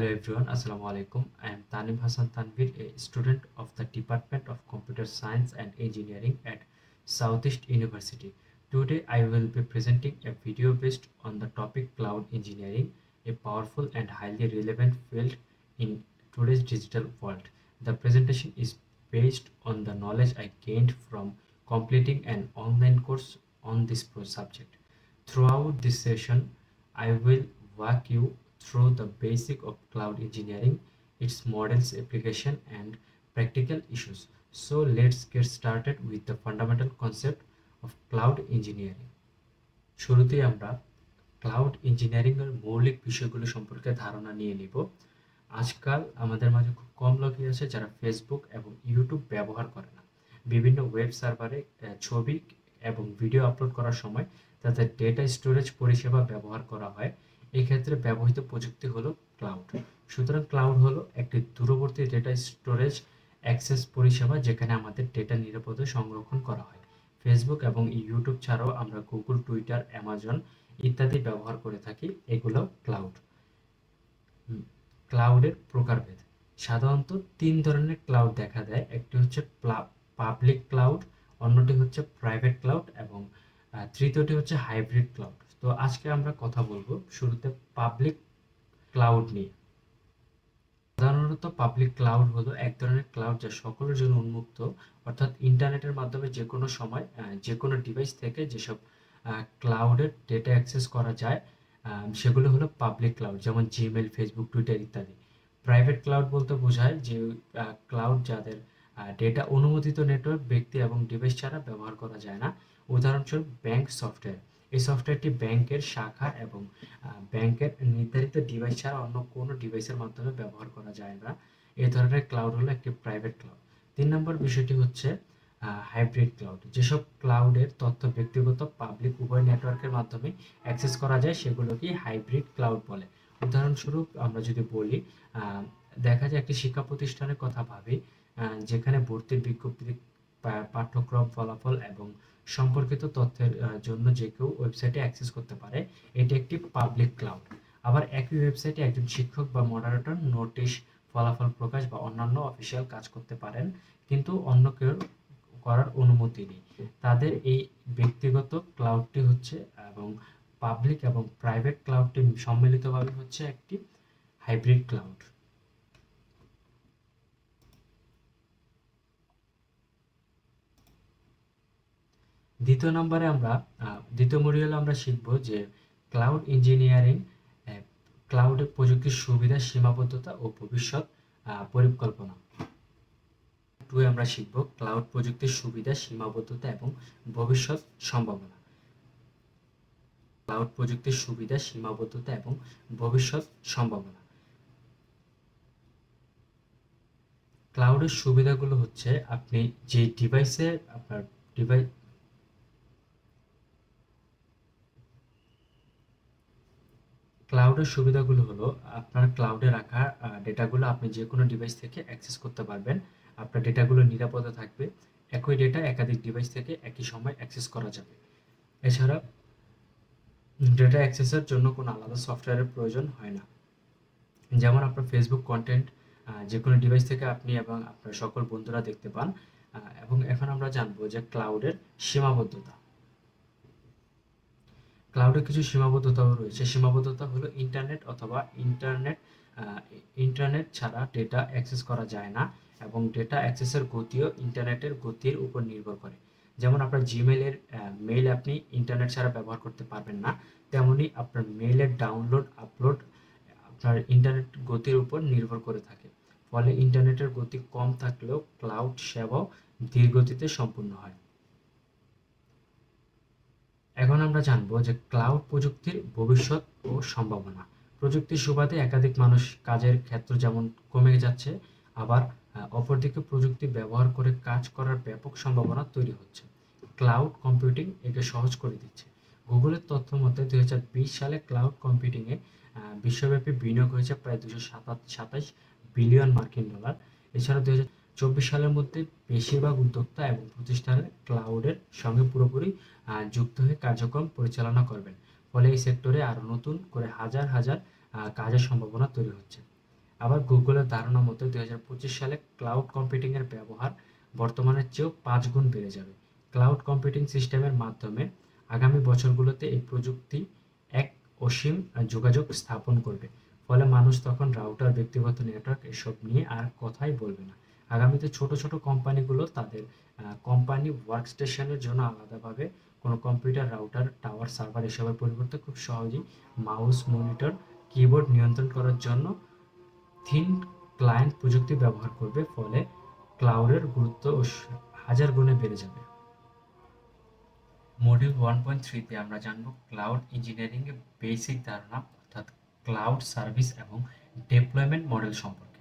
Hello everyone, Assalamu alaikum. I am Tanim Hassan Tanvir, a student of the Department of Computer Science and Engineering at Southeast University. Today I will be presenting a video based on the topic cloud engineering, a powerful and highly relevant field in today's digital world. The presentation is based on the knowledge I gained from completing an online course on this subject. Throughout this session, I will walk you through the basic of cloud engineering, its models, application, and practical issues. So let's get started with the fundamental concept of cloud engineering. শুরুতেই আমরা cloud engineering এর মৌলিক বিষয়গুলো সম্পর্কে ধারণা নিয়ে নিব। আজকাল আমাদের মাঝে খুব কম লোকই আছে যারা ফেসবুক এবং ইউটিউব ব্যবহার করে না। বিভিন্ন ওয়েব সার্ভারে ছবি এবং ভিডিও আপলোড করার সময় তাদের ডেটা স্টোরেজ পরিষেবা ব্যবহার করা হয়। এই ক্ষেত্রে ব্যবহৃত প্রযুক্তি হলো ক্লাউড। সুতরাং ক্লাউড হলো একটি দূরবর্তী ডেটা স্টোরেজ অ্যাক্সেস পরিষেবা যেখানে আমাদের ডেটা নিরাপদে সংরক্ষণ করা হয়। ফেসবুক এবং ইউটিউব ছাড়াও আমরা গুগল, টুইটার, অ্যামাজন ইত্যাদি ব্যবহার করে থাকি। এগুলো ক্লাউড। ক্লাউডের প্রকারভেদ সাধারণত তিন ধরনের ক্লাউড দেখা দেয়। একটি হচ্ছে পাবলিক ক্লাউড, অন্যটি হচ্ছে প্রাইভেট ক্লাউড এবং তৃতীয়টি হচ্ছে হাইব্রিড ক্লাউড। তো আজকে আমরা কথা বলবো শুরুতে পাবলিক ক্লাউড নিয়ে। সাধারণত পাবলিক ক্লাউড হলো এক ধরনের ক্লাউড যা সকলের জন্য উন্মুক্ত, অর্থাৎ ইন্টারনেটের মাধ্যমে যে কোনো সময় যে কোনো ডিভাইস থেকে যেসব ক্লাউডের ডেটা অ্যাক্সেস করা যায় সেগুলো হলো পাবলিক ক্লাউড, যেমন জিমেল, ফেসবুক, টুইটার ইত্যাদি। প্রাইভেট ক্লাউড বলতে বোঝায় যে ক্লাউড যাদের ডেটা অনুমোদিত নেটওয়ার্ক, ব্যক্তি এবং ডিভাইস ছাড়া ব্যবহার করা যায় না। উদাহরণস্বরূপ ব্যাংক সফটওয়্যার। এই সফটওয়্যারটি ব্যাংকের শাখা এবং ব্যাংকের নির্ধারিত ডিভাইস ছাড়া অন্য কোনো ডিভাইসের মাধ্যমে ব্যবহার করা যায় না। এই ধরনের ক্লাউড হলো একটি প্রাইভেট ক্লাউড। 3 নম্বর বিষয়টি হচ্ছে হাইব্রিড ক্লাউড। যেসব ক্লাউডের তথ্য ব্যক্তিগত, পাবলিক উভয় নেটওয়ার্কের মাধ্যমে অ্যাক্সেস করা যায় সেগুলোকে হাইব্রিড ক্লাউড বলে। উদাহরণস্বরূপ আমরা যদি বলি, দেখা যায় একটি শিক্ষা প্রতিষ্ঠানের কথা ভাবি, যেখানে ভর্তির বিজ্ঞপ্তি, পাঠ্যক্রম, ফলাফল এবং সম্পর্কিত তথ্যের জন্য যে কেউ ওয়েবসাইটে অ্যাক্সেস করতে পারে। এটি একটি পাবলিক ক্লাউড। আবার একই ওয়েবসাইটে একজন শিক্ষক বা মডারেটর নোটিশ, ফলাফল প্রকাশ বা অন্যান্য অফিসিয়াল কাজ করতে পারেন, কিন্তু অন্য কেউ করার অনুমতি নেই। তাদের এই ব্যক্তিগত ক্লাউডটি হচ্ছে এবং পাবলিক এবং প্রাইভেট ক্লাউডটি সম্মিলিতভাবে হচ্ছে একটি হাইব্রিড ক্লাউড। দ্বিতীয় নম্বরে আমরা দ্বিতীয় মডিউলে আমরা শিখব যে ক্লাউড ইঞ্জিনিয়ারিং, ক্লাউডের প্রযুক্তির সুবিধা, সীমাবদ্ধতা ও ভবিষ্যৎ পরিকল্পনা। 2 আমরা শিখব ক্লাউড প্রযুক্তির সুবিধা, সীমাবদ্ধতা এবং ভবিষ্যৎ সম্ভাবনা। ক্লাউড প্রযুক্তির সুবিধা, সীমাবদ্ধতা এবং ভবিষ্যৎ সম্ভাবনা। ক্লাউডের সুবিধাগুলো হচ্ছে আপনি যে ডিভাইসে আপনার ক্লাউডের সুবিধাগুলো হলো আপনার ক্লাউডে রাখা ডেটাগুলো আপনি যে কোনো ডিভাইস থেকে অ্যাক্সেস করতে পারবেন। আপনার ডেটাগুলো নিরাপদে থাকবে। একই ডেটা একাধিক ডিভাইস থেকে একই সময় অ্যাক্সেস করা যাবে। এছাড়া ডেটা অ্যাক্সেসের জন্য কোনো আলাদা সফটওয়্যারের প্রয়োজন হয় না। যেমন আপনার ফেসবুক কন্টেন্ট যে কোনো ডিভাইস থেকে আপনি এবং আপনার সকল বন্ধুরা দেখতে পান। এবং এখন আমরা জানবো যে ক্লাউডের সীমাবদ্ধতা। ক্লাউডের কিছু সীমাবদ্ধতাও রয়েছে। সীমাবদ্ধতা হলো ইন্টারনেট অথবা ইন্টারনেট ছাড়া ডেটা অ্যাক্সেস করা যায় না এবং ডেটা অ্যাক্সেসের গতিও ইন্টারনেটের গতির উপর নির্ভর করে। যেমন আপনার জিমেলের মেইল আপনি ইন্টারনেট ছাড়া ব্যবহার করতে পারবেন না, তেমনি আপনার মেইলের ডাউনলোড, আপলোড আপনার ইন্টারনেট গতির উপর নির্ভর করে থাকে। ফলে ইন্টারনেটের গতি কম থাকলেও ক্লাউড সেবাও ধীর গতিতে সম্পূর্ণ হয়। এখন আমরা জানবো যে ক্লাউড প্রযুক্তির ভবিষ্যৎ ও সম্ভাবনা। প্রযুক্তির সুবাদে একাধিক মানুষ কাজের ক্ষেত্র যেমন কমে যাচ্ছে, আবার অপরদিকে প্রযুক্তি ব্যবহার করে কাজ করার ব্যাপক সম্ভাবনা তৈরি হচ্ছে। ক্লাউড কম্পিউটিং একে সহজ করে দিচ্ছে। গুগলের তথ্য মতে 2020 সালে ক্লাউড কম্পিউটিংয়ে বিশ্বব্যাপী বিনিয়োগ হয়েছে প্রায় 227 বিলিয়ন মার্কিন ডলার। এছাড়া 2024 সালের মধ্যে বেশিরভাগ উদ্যোক্তা এবং প্রতিষ্ঠানে ক্লাউডের সঙ্গে পুরোপুরি যুক্ত হয়ে কার্যক্রম পরিচালনা করবেন। ফলে এই সেক্টরে আরো নতুন করে হাজার হাজার কাজের সম্ভাবনা তৈরি হচ্ছে। আবার গুগলের ধারণা মতো 2025 সালে ক্লাউড কম্পিউটিংয়ের ব্যবহার বর্তমানের চেয়েও 5 গুণ বেড়ে যাবে। ক্লাউড কম্পিউটিং সিস্টেমের মাধ্যমে আগামী বছরগুলোতে এই প্রযুক্তি এক অসীম যোগাযোগ স্থাপন করবে। ফলে মানুষ তখন রাউটার, ব্যক্তিগত নেটওয়ার্ক এসব নিয়ে আর কথাই বলবে না। আগামীতে ছোট ছোট কোম্পানিগুলো তাদের কোম্পানি ওয়ার্কস্টেশনের জন্য আলাদাভাবে কোনো কম্পিউটার, রাউটার, টাওয়ার, সার্ভার এসবের পরিবর্তে খুব সহজেই মাউস, মনিটর, কিবোর্ড নিয়ন্ত্রণ করার জন্য থিন ক্লায়েন্ট প্রযুক্তি ব্যবহার করবে। ফলে ক্লাউডের গুরুত্ব হাজার গুণে বেড়ে যাবে। মডিউল 1.3 তে আমরা জানব ক্লাউড ইঞ্জিনিয়ারিং এর বেসিক ধারণা অর্থাৎ ক্লাউড সার্ভিস এবং ডেপ্লয়মেন্ট মডেল সম্পর্কে।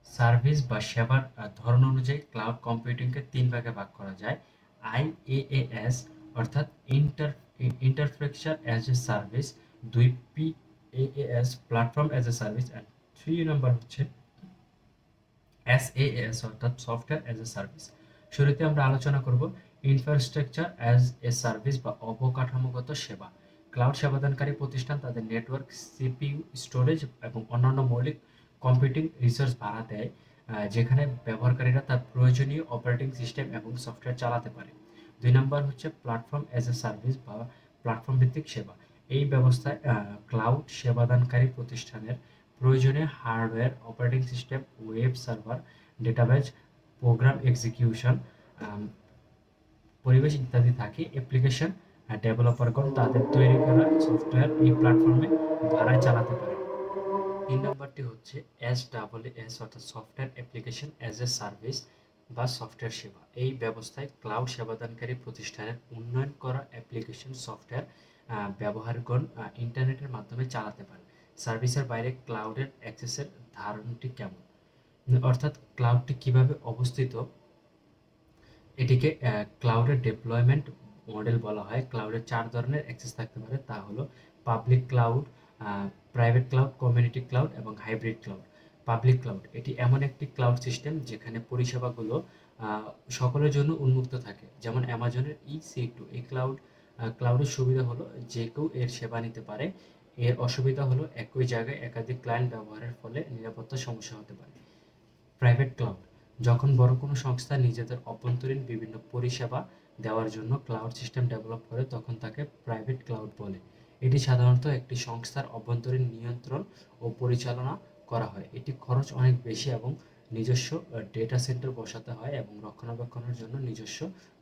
সার্ভিস বা সেবার ধরন অনুযায়ী ক্লাউড কম্পিউটিংকে 3 ভাগে ভাগ করা যায়। IaaS অর্থাৎ infrastructure as a service, 2 PaaS platform as a service, and 3 number হচ্ছে SaaS অর্থাৎ সফটওয়্যার অ্যাজ এ সার্ভিস। শুরুতে আমরা আলোচনা করব ইনফ্রাস্ট্রাকচার অ্যাজ এ সার্ভিস বা অবকাঠামোগত সেবা। ক্লাউড সেবাদানকারী প্রতিষ্ঠান তাদের নেটওয়ার্ক, সিপিইউ, স্টোরেজ এবং অন্যান্য মৌলিক কম্পিউটিং রিসোর্স ভাড়া দেয়, যেখানে ব্যবহারকারীরা তার প্রয়োজনীয় অপারেটিং সিস্টেম এবং সফটওয়্যার চালাতে পারে। 2 নাম্বার হচ্ছে প্ল্যাটফর্ম অ্যাজ এ সার্ভিস বা প্ল্যাটফর্ম ভিত্তিক সেবা। এই ব্যবস্থায় ক্লাউড সেবাদানকারী প্রতিষ্ঠানের প্রয়োজনীয় hardware, operating system, web server, database, program execution পরিবেশ ইত্যাদি থাকে। অ্যাপ্লিকেশন ডেভেলপারগণ তাদের তৈরি করা সফটওয়্যার এই প্ল্যাটফর্মে ভাড়ায় চালাতে পারে। 3 নম্বরটি হচ্ছে SaaS অর্থাৎ software application as a service বা সফটওয়্যার সেবা। এই ব্যবস্থায় ক্লাউড সেবাদানকারী প্রতিষ্ঠানের উন্নয়ন করা অ্যাপ্লিকেশন সফটওয়্যার ব্যবহারগণ ইন্টারনেটের মাধ্যমে চালাতে পারে। সার্ভিসের বাইরে ক্লাউডের অ্যাক্সেসের ধারণাটি কেমন, অর্থাৎ ক্লাউডটি কিভাবে অবস্থিত, এটিকে ক্লাউডের ডেপ্লয়মেন্ট মডেল বলা হয়। ক্লাউডের 4 ধরনের অ্যাক্সেস থাকতে পারে, তা হলো public cloud, private cloud, community cloud এবং হাইব্রিড ক্লাউড। পাবলিক ক্লাউড এটি এমন একটি ক্লাউড সিস্টেম যেখানে পরিষেবাগুলো সকলের জন্য উন্মুক্ত থাকে, যেমন অ্যামাজনের EC2। এই ক্লাউডের সুবিধা হলো যে কেউ এর সেবা নিতে পারে। এর অসুবিধা হলো একই জায়গায় একাধিক ক্লায়েন্ট ব্যবহারের ফলে নিরাপত্তা সমস্যা হতে পারে। প্রাইভেট ক্লাউড যখন বড় কোনো সংস্থা নিজেদের অভ্যন্তরীণ বিভিন্ন পরিষেবা দেওয়ার জন্য ক্লাউড সিস্টেম ডেভেলপ করে, তখন তাকে প্রাইভেট ক্লাউড বলে। এটি সাধারণত একটি সংস্থার অভ্যন্তরীণ নিয়ন্ত্রণ ও পরিচালনা করা হয়। এটি খরচ অনেক বেশি এবং নিজস্ব ডেটা সেন্টার বসাতে হয় এবং রক্ষণাবেক্ষণের জন্য নিজস্ব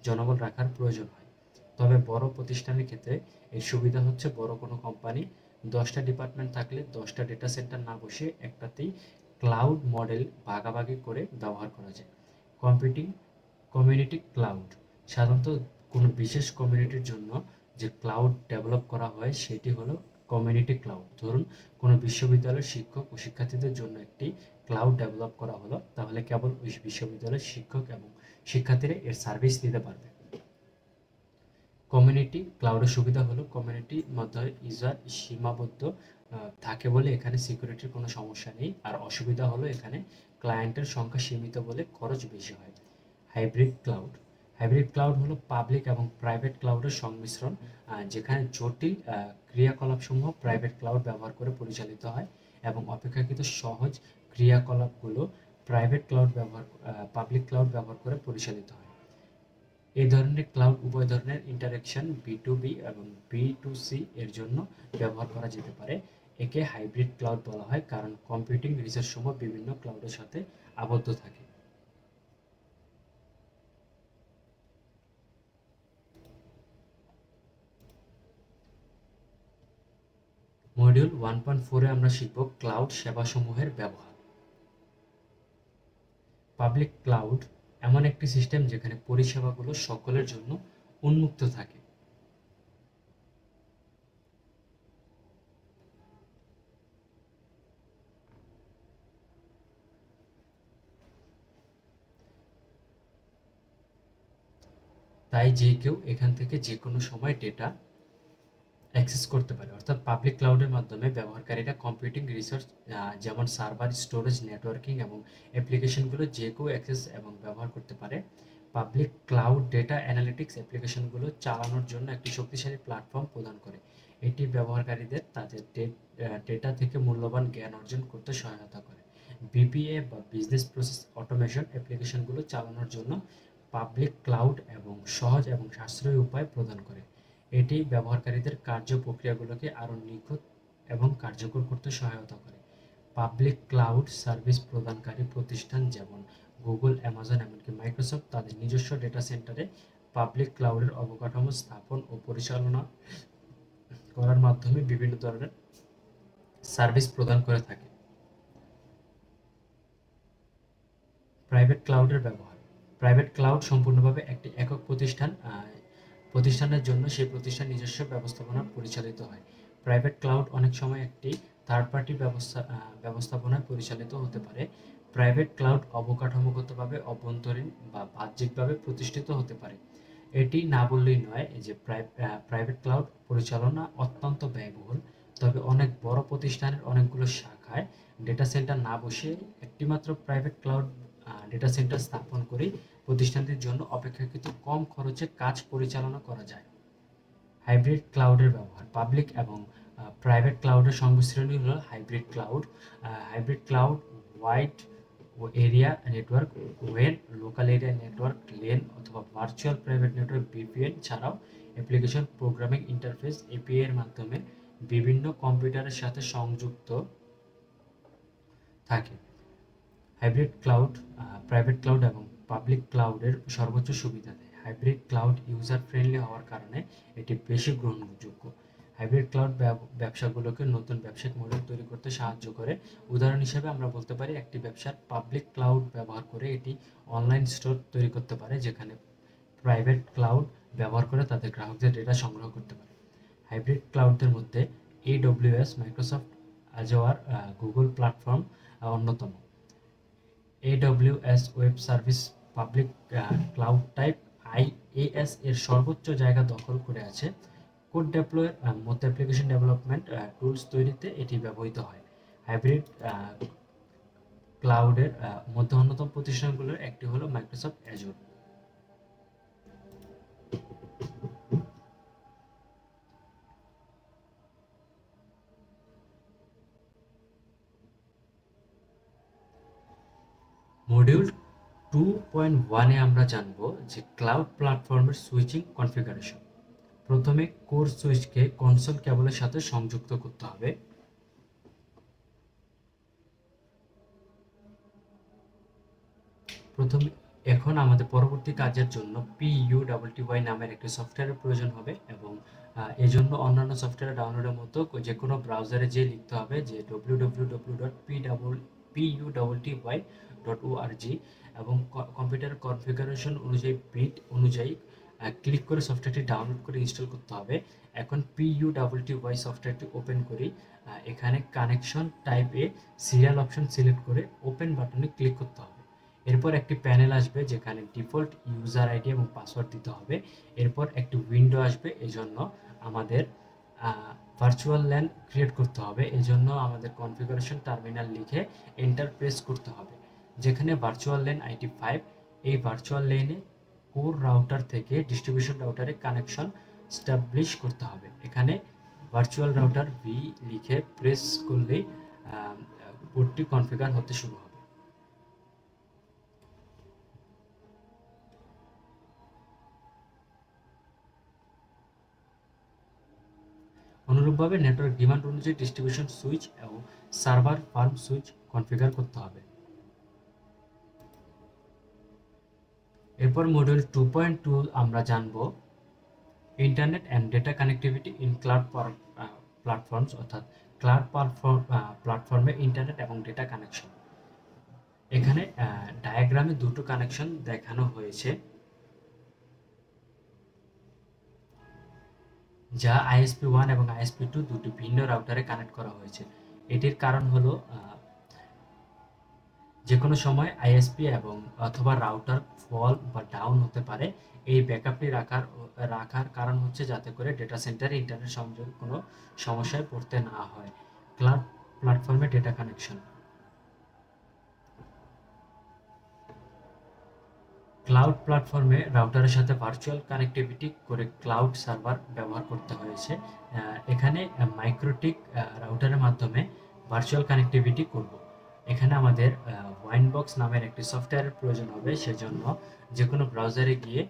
জনবল রাখার প্রয়োজন হয়। তবে বড় প্রতিষ্ঠানের ক্ষেত্রে এর সুবিধা হচ্ছে বড় কোনো কোম্পানি 10টা ডিপার্টমেন্ট থাকলে 10টা ডেটা সেন্টার না বসিয়ে একটাতেই ক্লাউড মডেল ভাগাভাগি করে ব্যবহার করা যায়। কমিউনিটি ক্লাউড সাধারণত কোনো বিশেষ কমিউনিটির জন্য যে ক্লাউড ডেভেলপ করা হয় সেটি হলো কমিউনিটি ক্লাউড। ধরুন কোনো বিশ্ববিদ্যালয়ের শিক্ষক ও শিক্ষার্থীদের জন্য একটি ক্লাউড ডেভেলপ করা হলো, তাহলে কেবল ওই বিশ্ববিদ্যালয়ের শিক্ষক এবং শিক্ষার্থীরা এর সার্ভিস নিতে পারবে। কমিউনিটি ক্লাউডের সুবিধা হলো কমিউনিটির মধ্যে ইউজার সীমাবদ্ধ থাকে বলে এখানে সিকিউরিটির কোনো সমস্যা নেই। আর অসুবিধা হলো এখানে ক্লায়েন্টের সংখ্যা সীমিত বলে খরচ বেশি হয়। হাইব্রিড ক্লাউড হলো পাবলিক এবং প্রাইভেট ক্লাউডের সংমিশ্রণ, যেখানে জটিল ক্রিয়াকলাপসমূহ প্রাইভেট ক্লাউড ব্যবহার করে পরিচালিত হয় এবং অপেক্ষাকৃত সহজ ক্রিয়াকলাপগুলো পাবলিক ক্লাউড ব্যবহার করে পরিচালিত হয়। এই ধরনের ক্লাউড উভয় ধরনের ইন্টারেকশন B2B এবং B2C এর জন্য ব্যবহার করা যেতে পারে। একে হাইব্রিড ক্লাউড বলা হয় কারণ কম্পিউটিং রিসোর্সসমূহ বিভিন্ন ক্লাউডের সাথে আবদ্ধ থাকে। মডিউল 1.4 এ আমরা শিখব ক্লাউড সেবাসমূহের ব্যবহার। পাবলিক ক্লাউড এমন একটি সিস্টেম যেখানে পরিষেবাগুলো সকলের জন্য উন্মুক্ত থাকে। তাই যে কেউ এখান থেকে যে কোনো সময় ডেটা অ্যাক্সেস করতে পারে। অর্থাৎ পাবলিক ক্লাউডের মাধ্যমে ব্যবহারকারীরা কম্পিউটিং রিসোর্স যেমন সার্ভার, স্টোরেজ, নেটওয়ার্কিং এবং অ্যাপ্লিকেশনগুলো যে কেউ অ্যাক্সেস এবং ব্যবহার করতে পারে। পাবলিক ক্লাউড ডেটা অ্যানালিটিক্স অ্যাপ্লিকেশনগুলো চালানোর জন্য একটি শক্তিশালী প্ল্যাটফর্ম প্রদান করে। এটি ব্যবহারকারীদের তাদের ডেটা থেকে মূল্যবান জ্ঞান অর্জন করতে সহায়তা করে। বিপিএ বা বিজনেস প্রসেস অটোমেশন অ্যাপ্লিকেশনগুলো চালানোর জন্য পাবলিক ক্লাউড এবং সহজ এবং সাশ্রয়ী উপায় প্রদান করে। এটি ব্যবহারকারীদের কার্য প্রক্রিয়াগুলোকে আরও নিখুঁত এবং কার্যকর করতে সহায়তা করে। পাবলিক ক্লাউড সার্ভিস প্রদানকারী প্রতিষ্ঠান যেমন গুগল, অ্যামাজন, এমনকি মাইক্রোসফট তাদের নিজস্ব ডেটা সেন্টারে পাবলিক ক্লাউডের অবকাঠামো স্থাপন ও পরিচালনা করার মাধ্যমে বিভিন্ন ধরনের সার্ভিস প্রদান করে থাকে। প্রাইভেট ক্লাউডের ব্যবহার। প্রাইভেট ক্লাউড সম্পূর্ণভাবে একটি একক প্রতিষ্ঠানের জন্য সেই প্রতিষ্ঠান নিজস্ব ব্যবস্থাপনা পরিচালিত হয়। প্রাইভেট ক্লাউড অনেক সময় একটি থার্ড পার্টি ব্যবস্থাপনায় পরিচালিত হতে পারে। প্রাইভেট ক্লাউড অবকাঠামোগতভাবে অভ্যন্তরীণ বা বাহ্যিকভাবে প্রতিষ্ঠিত হতে পারে। এটি না বললেই নয় যে প্রাইভেট ক্লাউড পরিচালনা অত্যন্ত ব্যয়বহুল, তবে অনেক বড় প্রতিষ্ঠানের অনেকগুলো শাখায় ডেটা সেন্টার না বসিয়ে একটিমাত্র প্রাইভেট ক্লাউড ডেটা সেন্টার স্থাপন করে প্রতিষ্ঠানটির জন্য অপেক্ষাকৃত কম খরচে কাজ পরিচালনা করা যায়। হাইব্রিড ক্লাউডের ব্যবহার। পাবলিক এবং প্রাইভেট ক্লাউডের সংমিশ্রণই হলো hybrid cloud. Hybrid cloud wide area network, ওয়েন লোকাল এরিয়া নেটওয়ার্ক, লেন অথবা ভার্চুয়াল প্রাইভেট নেটওয়ার্ক ভিপিএন ছাড়াও অ্যাপ্লিকেশন প্রোগ্রামিং ইন্টারফেস এপিআই এর মাধ্যমে বিভিন্ন কম্পিউটারের সাথে সংযুক্ত থাকে। হাইব্রিড ক্লাউড প্রাইভেট ক্লাউড এবং পাবলিক ক্লাউডের সর্বোচ্চ সুবিধা দেয়। হাইব্রিড ক্লাউড ইউজার ফ্রেন্ডলি হওয়ার কারণে এটি বেশি গ্রহণযোগ্য। হাইব্রিড ক্লাউড ব্যবসাগুলোকে নতুন ব্যবসায়িক মডেল তৈরি করতে সাহায্য করে। উদাহরণ হিসেবে আমরা বলতে পারি একটি ব্যবসার পাবলিক ক্লাউড ব্যবহার করে এটি অনলাইন স্টোর তৈরি করতে পারে, যেখানে প্রাইভেট ক্লাউড ব্যবহার করে তাদের গ্রাহকদের ডেটা সংগ্রহ করতে পারে। হাইব্রিড ক্লাউডদের মধ্যে AWS, মাইক্রোসফট আজওয়ার, গুগল প্ল্যাটফর্ম অন্যতম। AWS web service public cloud type IaaS এর সর্বোচ্চ জায়গা দখল করে আছে। কোড ডেপ্লয়ের মতো অ্যাপ্লিকেশন ডেভেলপমেন্ট টুলস তৈরিতে এটি ব্যবহৃত হয়। হাইব্রিড ক্লাউডের মধ্যে অন্যতম প্রতিষ্ঠানগুলোর একটি হলো মাইক্রোসফট অ্যাজুর। মডিউল 2.1 এ আমরা জানব যে ক্লাউড প্ল্যাটফর্মের সুইচিং কনফিগারেশন। প্রথমে কোর সুইচকে কনসোল কেবলের সাথে সংযুক্ত করতে হবে। এখন আমাদের পরবর্তী কাজের জন্য PUTTY নামের একটি সফটওয়্যারের প্রয়োজন হবে এবং এজন্য অন্যান্য সফটওয়্যার ডাউনলোডের মতো যে কোনো ব্রাউজারে যে লিখতে হবে যে www.putty.org এবং কম্পিউটার কনফিগারেশন অনুযায়ী বিট অনুযায়ী ক্লিক করে সফটওয়্যারটি ডাউনলোড করে ইনস্টল করতে হবে। এখন PUTTY সফটওয়্যারটি ওপেন করি। এখানে কানেকশন টাইপে সিরিয়াল অপশন সিলেক্ট করে ওপেন বাটনে ক্লিক করতে হবে। এরপর একটি প্যানেল আসবে যেখানে ডিফল্ট ইউজার আইডি এবং পাসওয়ার্ড দিতে হবে। এরপর একটি উইন্ডো আসবে, এজন্য আমাদের ভার্চুয়াল ল্যান ক্রিয়েট করতে হবে। এজন্য আমাদের কনফিগারেশন টার্মিনাল লিখে এন্টার প্রেস করতে হবে। যেখানে ভার্চুয়াল ল্যান আইডি 5, এই ভার্চুয়াল ল্যানে কোর রাউটার থেকে ডিস্ট্রিবিউশন রাউটারে কানেকশন স্টাবলিশ করতে হবে। এখানে ভার্চুয়াল রাউটার ভি লিখে প্রেস করলেই পোর্টটি কনফিগার হতে শুরু হবে। অনুরূপভাবে নেটওয়ার্ক ডিমান্ড অনুযায়ী ডিস্ট্রিবিউশন সুইচ এবং সার্ভার ফার্ম সুইচ কনফিগার করতে হবে। এরপর মডিউল 2.2 আমরা জানব internet and data connectivity in cloud platforms, অর্থাৎ ক্লাউড প্ল্যাটফর্মে ইন্টারনেট এবং ডেটা কানেকশন। এখানে ডায়াগ্রামে দুটো কানেকশন দেখানো হয়েছে, যা ISP1 এবং ISP2 দুটি ভিন্ন রাউটারে কানেক্ট করা হয়েছে। এটির কারণ হলো যে কোনো সময় ISP এবং অথবা রাউটার ফল বা ডাউন হতে পারে। এই ব্যাকআপটি রাখার কারণ হচ্ছে যাতে করে ডেটা সেন্টারে ইন্টারনেট সংযোগে কোনো সমস্যায় পড়তে না হয়। ক্লাউড প্ল্যাটফর্মে ডেটা কানেকশন। ক্লাউড প্ল্যাটফর্মে রাউটারের সাথে ভার্চুয়াল কানেক্টিভিটি করে ক্লাউড সার্ভার ব্যবহার করতে হয়েছে। এখানে মাইক্রোটিক রাউটারের মাধ্যমে ভার্চুয়াল কানেক্টিভিটি করব। এখানে আমাদের ওয়াইনবক্স নামের একটি সফটওয়্যারের প্রয়োজন হবে। সেজন্য যে কোনো ব্রাউজারে গিয়ে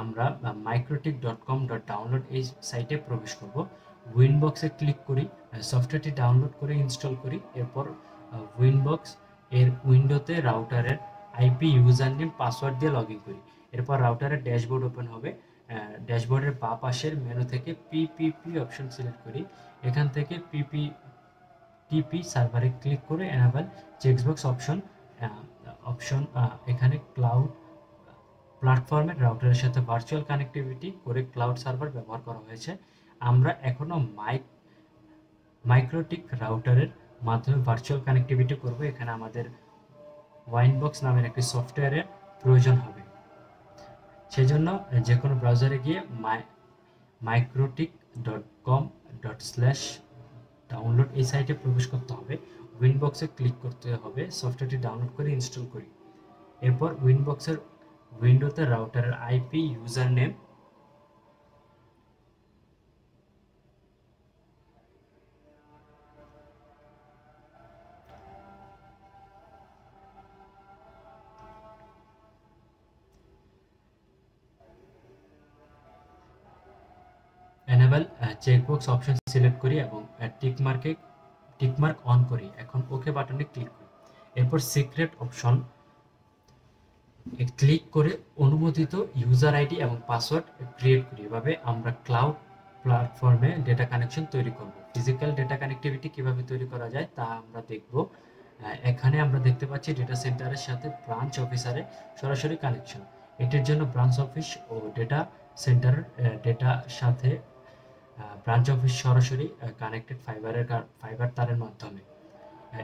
আমরা microtik.com.download এই সাইটে প্রবেশ করব। উইনবক্সে ক্লিক করি, সফটওয়্যারটি ডাউনলোড করে ইনস্টল করি। এরপর উইনবক্স এর উইন্ডোতে রাউটারের আইপি ইউজার নেম পাসওয়ার্ড দিয়ে লগ ইন করি। এরপর রাউটারের ড্যাশবোর্ড ওপেন হবে। ড্যাশবোর্ডের বাঁ পাশের মেনু থেকে পিপিপি অপশন সিলেক্ট করি। এখান থেকে টিপি সার্ভারে ক্লিক করে এনাবেল চেকবক্স অপশন এখানে ক্লাউড প্ল্যাটফর্মের রাউটারের সাথে ভার্চুয়াল কানেক্টিভিটি করে ক্লাউড সার্ভার ব্যবহার করা হয়েছে। আমরা এখনো মাইক্রোটিক রাউটারের মাধ্যমে ভার্চুয়াল কানেক্টিভিটি করব। এখানে আমাদের ওয়াইনবক্স নামের একটি সফটওয়্যারের প্রয়োজন হবে। সেজন্য যে কোনো ব্রাউজারে গিয়ে microtik.com/download এই সাইটে প্রবেশ করতে হবে। উইনবক্সে ক্লিক করতে হবে, সফটওয়্যারটি ডাউনলোড করে ইনস্টল করি। এরপর উইনবক্সের উইন্ডোতে রাউটারের IP user name enable checkbox option select করি এবং টিকমার্ক অন করি। এখন ওকে বাটনে ক্লিক করি। এরপর সিক্রেট অপশন ক্লিক করে অনুমোদিত ইউজার আইডি এবং পাসওয়ার্ড ক্রিয়েট করি। এভাবে আমরা ক্লাউড প্ল্যাটফর্মে ডেটা কানেকশন তৈরি করব। ফিজিক্যাল ডেটা কানেক্টিভিটি কিভাবে তৈরি করা যায় তা আমরা দেখব। এখানে আমরা দেখতে পাচ্ছি ডেটা সেন্টারের সাথে ব্রাঞ্চ অফিসারের সরাসরি কানেকশন। এটির জন্য ব্রাঞ্চ অফিস ও ডেটা সেন্টার ডেটার সাথে ব্রাঞ্চ অফিস সরাসরি কানেক্টেড ফাইবার তারের মাধ্যমে।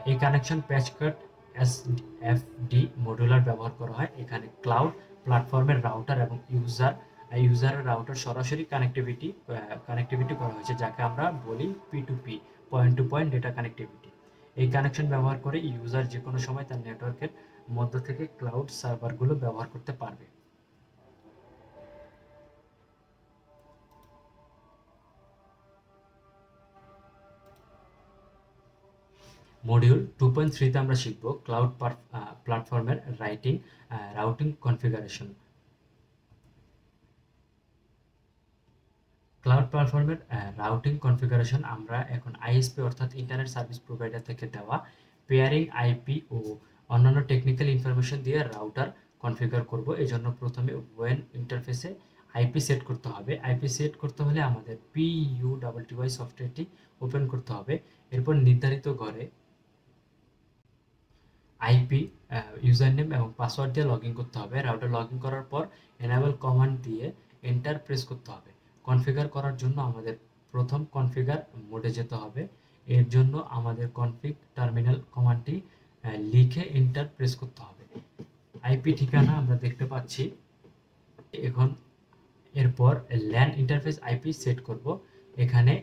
এই কানেকশন প্যাচকার্ড এসএফডি মডুলার ব্যবহার করা হয়। এখানে ক্লাউড প্ল্যাটফর্মের রাউটার এবং ইউজারের রাউটার সরাসরি কানেক্টিভিটি করা হয়েছে, যাকে আমরা বলি P2P, point to point data connectivity. এই কানেকশন ব্যবহার করে ইউজার যে কোনো সময় তার নেটওয়ার্কের মধ্য থেকে ক্লাউড সার্ভারগুলো ব্যবহার করতে পারবে। মডিউল 2.3 তে আমরা শিখব ক্লাউড প্ল্যাটফর্মের রাউটিং কনফিগারেশন। ক্লাউড প্ল্যাটফর্মের রাউটিং কনফিগারেশন আমরা এখন আইএসপি অর্থাৎ ইন্টারনেট সার্ভিস প্রোভাইডার থেকে দেওয়া পেয়ারিং আইপি ও অন্যান্য টেকনিক্যাল ইনফরমেশন দিয়ে রাউটার কনফিগার করব। এজন্য প্রথমে ওয়েন ইন্টারফেসে আইপি সেট করতে হবে। আইপি সেট করতে হলে আমাদের PUTTY সফটওয়্যারটি ওপেন করতে হবে। এরপর নির্ধারিত ঘরে আইপি ইউজার নেম এবং পাসওয়ার্ড দিয়ে লগ ইন করতে হবে। রাউটার লগ ইন করার পর এনাবেল কমান্ড দিয়ে এন্টার প্রেস করতে হবে। কনফিগার করার জন্য আমাদের প্রথম কনফিগার মোডে যেতে হবে। এর জন্য আমাদের কনফিগ টার্মিনাল কমান্ডটি লিখে এন্টার প্রেস করতে হবে। আইপি ঠিকানা আমরা দেখতে পাচ্ছি। এখন এরপর ল্যান ইন্টারফেস আইপি সেট করব। এখানে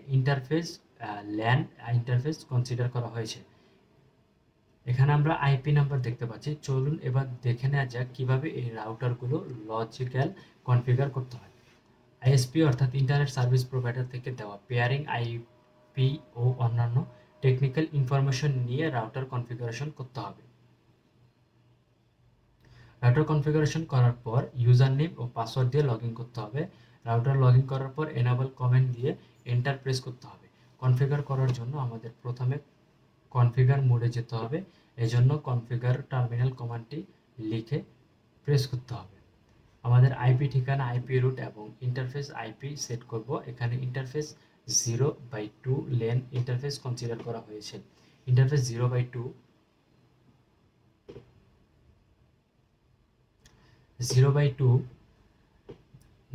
ল্যান ইন্টারফেস কনসিডার করা হয়েছে। এখানে আমরা আইপি নাম্বার দেখতে পাচ্ছি। চলুন এবার দেখে নেওয়া যাক কিভাবে এই রাউটারগুলো লজিক্যাল কনফিগার করতে হয়। আইএসপি অর্থাৎ ইন্টারনেট সার্ভিস প্রোভাইডার থেকে দেওয়া পেয়ারিং আইপি ও অন্যান্য টেকনিক্যাল ইনফরমেশন নিয়ে রাউটার কনফিগারেশন করতে হবে। রাউটার কনফিগারেশন করার পর ইউজার নেম ও পাসওয়ার্ড দিয়ে লগ ইন করতে হবে। রাউটার লগ ইন করার পর এনাবল কমেন্ট দিয়ে এন্টার প্রেস করতে হবে। কনফিগার করার জন্য আমাদের প্রথমে কনফিগার মোডে যেতে হবে। এজন্য কনফিগার টার্মিনাল কমান্ডটি লিখে প্রেস করতে হবে। আমাদের আইপি ঠিকানা, আইপি রুট এবং ইন্টারফেস আইপি সেট করব। এখানে ইন্টারফেস 0/2 লেন ইন্টারফেস কনসিডার করা হয়েছে। ইন্টারফেস 0/2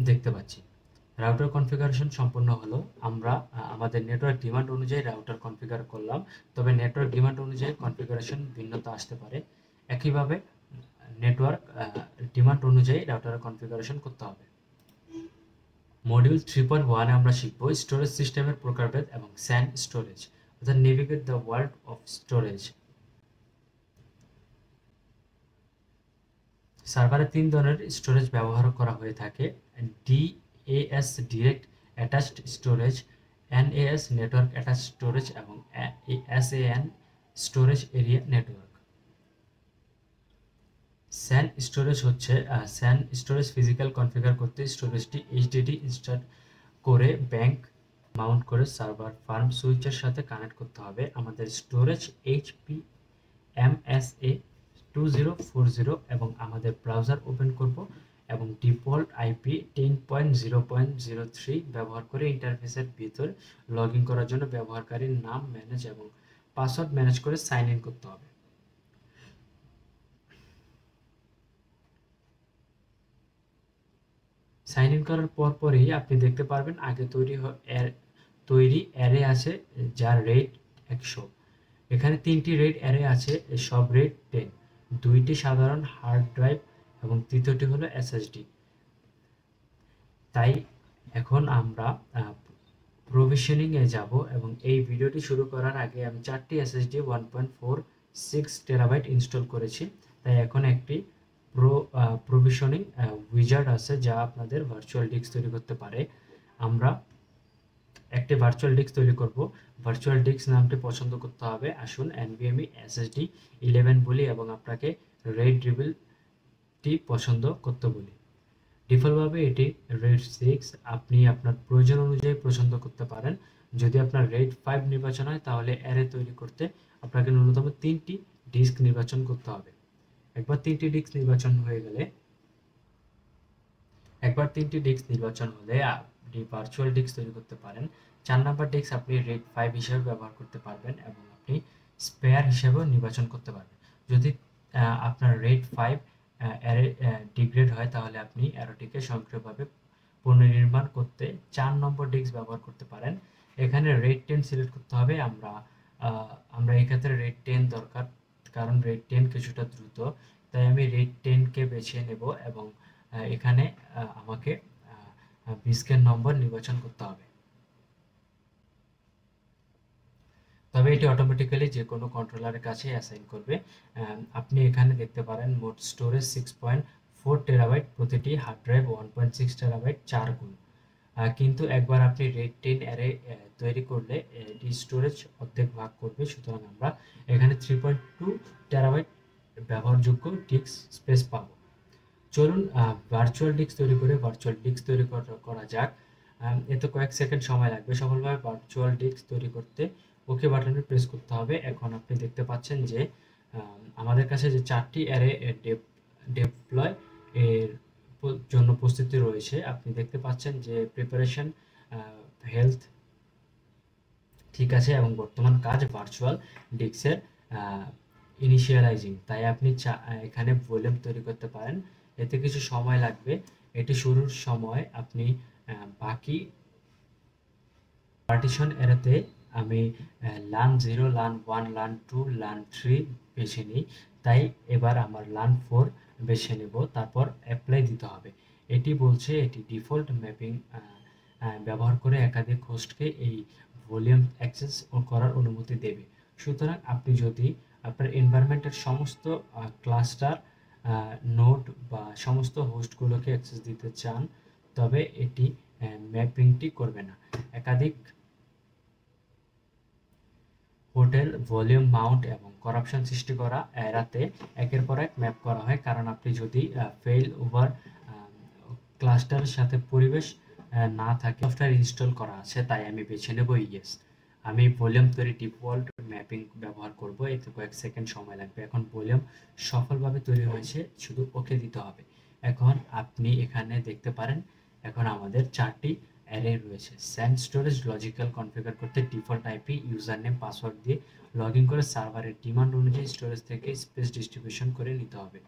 দেখতে পাচ্ছি। রাউটার কনফিগারেশন সম্পূর্ণ হলো। আমরা আমাদের নেটওয়ার্ক ডিমান্ড অনুযায়ী রাউটার কনফিগার করলাম, তবে নেটওয়ার্ক ডিমান্ড অনুযায়ী কনফিগারেশন ভিন্নতা আসতে পারে। একইভাবে নেটওয়ার্ক ডিমান্ড অনুযায়ী রাউটার কনফিগারেশন করতে হবে। মডিউল 3.1 এ আমরা শিখব স্টোরেজ সিস্টেমের প্রকারভেদ এবং SAN স্টোরেজ, অর্থাৎ navigate the world of storage. সার্ভারে 3 ধরনের স্টোরেজ ব্যবহার করা হয়ে থাকে: DAS direct attached storage, NAS network attached storage এবং SAN storage area network. SAN storage হচ্ছে স্যান স্টোরেজ ফিজিক্যাল কনফিগার করতে স্টোরেজটি এইচডিডি ইনস্টল করে ব্যাংক মাউন্ট করে সার্ভার ফার্ম সুইচের সাথে কানেক্ট করতে হবে। আমাদের স্টোরেজ এইচপি এমএসএ 2040 এবং আমাদের ব্রাউজার ওপেন করব এবং ডিফল্ট আইপি 10.0.03 ব্যবহার করে ইন্টারফেসের ভিতর লগ ইন করার জন্য ব্যবহারকারীর নাম ম্যানেজ এবং পাসওয়ার্ড ম্যানেজ করে সাইন ইন করতে হবে। সাইন ইন করার পরই আপনি দেখতে পারবেন আগে তৈরি অ্যারে আছে যার রেট 100। এখানে 3টি রেট অ্যারে আছে, সব রেট 10, 2টি সাধারণ হার্ড ড্রাইভ এবং তৃতীয়টি হলো এসএসডি। তাই এখন আমরা প্রভিশনিং এ যাব এবং এই ভিডিওটি শুরু করার আগে আমি 4টি এসএসডি 1.46 টেরাবাইট ইনস্টল করেছি। তাই এখন একটি প্রভিশনিং উইজার্ড আছে যা আপনাদের ভার্চুয়াল ডিস্ক তৈরি করতে পারে। আমরা একটি ভার্চুয়াল ডিস্ক তৈরি করব। ভার্চুয়াল ডিস্ক নামটি পছন্দ করতে হবে। আসুন NVMe SSD 11 বলি এবং আপনাকে RAID টি পছন্দ করতে বলি। ডিফল্টভাবে এটি RAID 6, আপনি আপনার প্রয়োজন অনুযায়ী পছন্দ করতে পারেন। যদি আপনার RAID 5 নির্বাচন হয় তাহলে অ্যারে তৈরি করতে আপনাকে ন্যূনতম 3টি ডিস্ক নির্বাচন করতে হবে। একবার 3টি ডিস্ক নির্বাচন হলে আপনি ভার্চুয়াল ডিস্ক তৈরি করতে পারেন। 4 নাম্বার ডিস্ক আপনি RAID 5 হিসেবে ব্যবহার করতে পারবেন এবং আপনি স্পেয়ার হিসেবেও নির্বাচন করতে পারবেন। যদি আপনার RAID 5 অ্যারে ডিগ্রেড হয় তাহলে আপনি অ্যারোটিকে স্বয়ংক্রিয়ভাবে পুনর্নির্মাণ করতে 4 নম্বর ডিস্ক ব্যবহার করতে পারেন। এখানে RAID 10 সিলেক্ট করতে হবে। আমরা এই ক্ষেত্রে RAID 10 দরকার, কারণ RAID 10 কিছুটা দ্রুত। তাই আমি RAID 10 কে বেছে নেব এবং এখানে আমাকে ডিস্কের নম্বর নির্বাচন করতে হবে। তবে এটি অটোমেটিক্যালি যে কোনো কন্ট্রোলারের কাছে অ্যাসাইন করবে। আপনি এখানে দেখতে পারেন মোট স্টোরেজ 6.4 টেরাবাইট, প্রতিটি হার্ড ড্রাইভ 1.6 টেরাবাইট 4 গুণ। কিন্তু একবার আপনি RAID 10 অ্যারে তৈরি করলে এটি স্টোরেজ অর্ধেক ভাগ করবে। সুতরাং আমরা এখানে 3.2 টেরাবাইট ব্যবহারযোগ্য ডিস্ক স্পেস পাবো। চলুন ভার্চুয়াল ডিস্ক তৈরি করা যাক। এতে কয়েক সেকেন্ড সময় লাগবে। সফলভাবে ভার্চুয়াল ডিস্ক তৈরি করতে ওকে বাটনে প্রেস করতে হবে। এখন আপনি দেখতে পাচ্ছেন যে আমাদের কাছে যে 4টি অ্যারে ডিপ্লয় এর জন্য প্রস্তুতি রয়েছে। আপনি দেখতে পাচ্ছেন যে প্রিপারেশন, হেলথ ঠিক আছে এবং বর্তমান কাজ ভার্চুয়াল ডিস্কের ইনিশিয়ালাইজিং। তাই আপনি এখানে ভলিউম তৈরি করতে পারেন। এতে কিছু সময় লাগবে। এটি শুরুর সময় আপনি বাকি পার্টিশন এড়াতে আমি LAN 0, LAN 1, LAN 2, LAN 3 বেছে নিই। তাই এবার আমার LAN 4 বেছে নেব, তারপর অ্যাপ্লাই দিতে হবে। এটি বলছে এটি ডিফল্ট ম্যাপিং ব্যবহার করে একাধিক হোস্টকে এই ভলিউম অ্যাক্সেস করার অনুমতি দেবে। সুতরাং আপনি যদি আপনার এনভায়রনমেন্টের সমস্ত ক্লাস্টার, নোড বা সমস্ত হোস্টগুলোকে অ্যাক্সেস দিতে চান তবে এটি ম্যাপিংটি করবে না। একাধিক হোটেল ভলিউম মাউন্ট এবং করাপশন সৃষ্টি করা এড়াতে একের পর এক ম্যাপ করা হয়, কারণ আপনি যদি ফেইল ওভার ক্লাস্টারের সাথে পরিবেশ না থাকে সফটওয়্যার ইনস্টল করা আছে। তাই আমি বেছে নেব ইয়েস। আমি ভলিউম তৈরি ডিফল্ট ম্যাপিং ব্যবহার করব। এতে কয়েক সেকেন্ড সময় লাগবে। এখন ভলিউম সফলভাবে তৈরি হয়েছে, শুধু ওকে দিতে হবে। এখন আপনি এখানে দেখতে পারেন এখন আমাদের 4টি অ্যারে রয়েছে। স্যান স্টোরেজ লজিক্যাল কনফিগার করতে default IP, user name, password দিয়ে লগ ইন করে সার্ভারের ডিমান্ড অনুযায়ী স্টোরেজ থেকে স্পেস ডিস্ট্রিবিউশন করে নিতে হবে।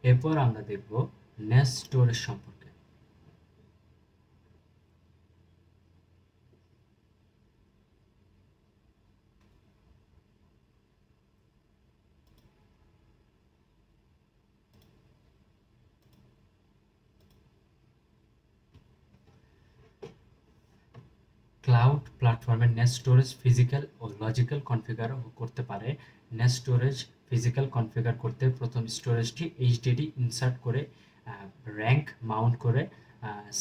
এরপর আমরা দেখব নেস্ট স্টোরেজ সম্পর্কে। ক্লাউড প্ল্যাটফর্মে নেট স্টোরেজ ফিজিক্যাল ও লজিক্যাল কনফিগার করতে পারে। নেট স্টোরেজ ফিজিক্যাল কনফিগার করতে প্রথম স্টোরেজটি এইচডিডি ইনসার্ট করে র্যাঙ্ক মাউন্ট করে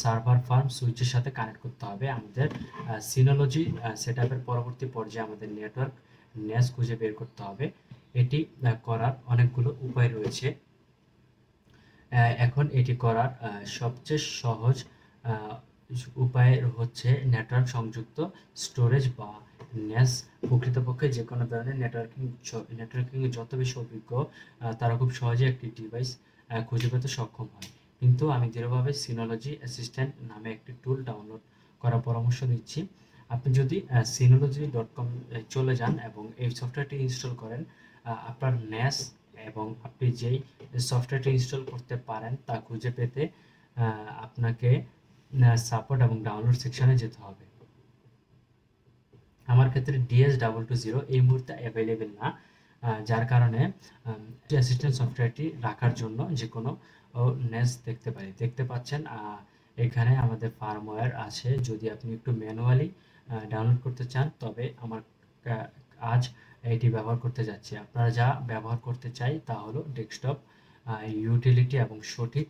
সার্ভার ফার্ম সুইচের সাথে কানেক্ট করতে হবে। আমাদের সিনোলজি সেটআপের পরবর্তী পর্যায়ে আমাদের নেটওয়ার্ক ন্যাস খুঁজে বের করতে হবে। এটি করার অনেকগুলো উপায় রয়েছে। এখন এটি করার সবচেয়ে সহজ উপায় হচ্ছে নেটওয়ার্ক সংযুক্ত স্টোরেজ বা ন্যাস। প্রকৃতপক্ষে যে কোনো ধরনের নেটওয়ার্কিং যত বেশি অভিজ্ঞ তারা খুব সহজে একটি ডিভাইস খুঁজে পেতে সক্ষম হয়। কিন্তু আমি দৃঢ়ভাবে সিনোলজি অ্যাসিস্ট্যান্ট নামে একটি টুল ডাউনলোড করার পরামর্শ দিচ্ছি। আপনি যদি synology.com চলে যান এবং এই সফটওয়্যারটি ইনস্টল করেন, আপনার ন্যাস এবং আপনি যেই সফটওয়্যারটি ইনস্টল করতে পারেন তা খুঁজে পেতে আপনাকে সাপোর্ট এবং ডাউনলোড সেকশনে যেতে হবে। আমার ক্ষেত্রে DS220 এই মুহূর্তে অ্যাভেলেবেল না, যার কারণে অ্যাসিস্ট্যান্ট সফটওয়্যারটি রাখার জন্য যে কোনো ন্যাস দেখতে পাচ্ছেন এখানে আমাদের ফার্মওয়্যার আছে। যদি আপনি একটু ম্যানুয়ালি ডাউনলোড করতে চান তবে আমার আজ এটি ব্যবহার করতে যাচ্ছি। আপনারা যা ব্যবহার করতে চাই তা হলো ডেস্কটপ ইউটিলিটি এবং সঠিক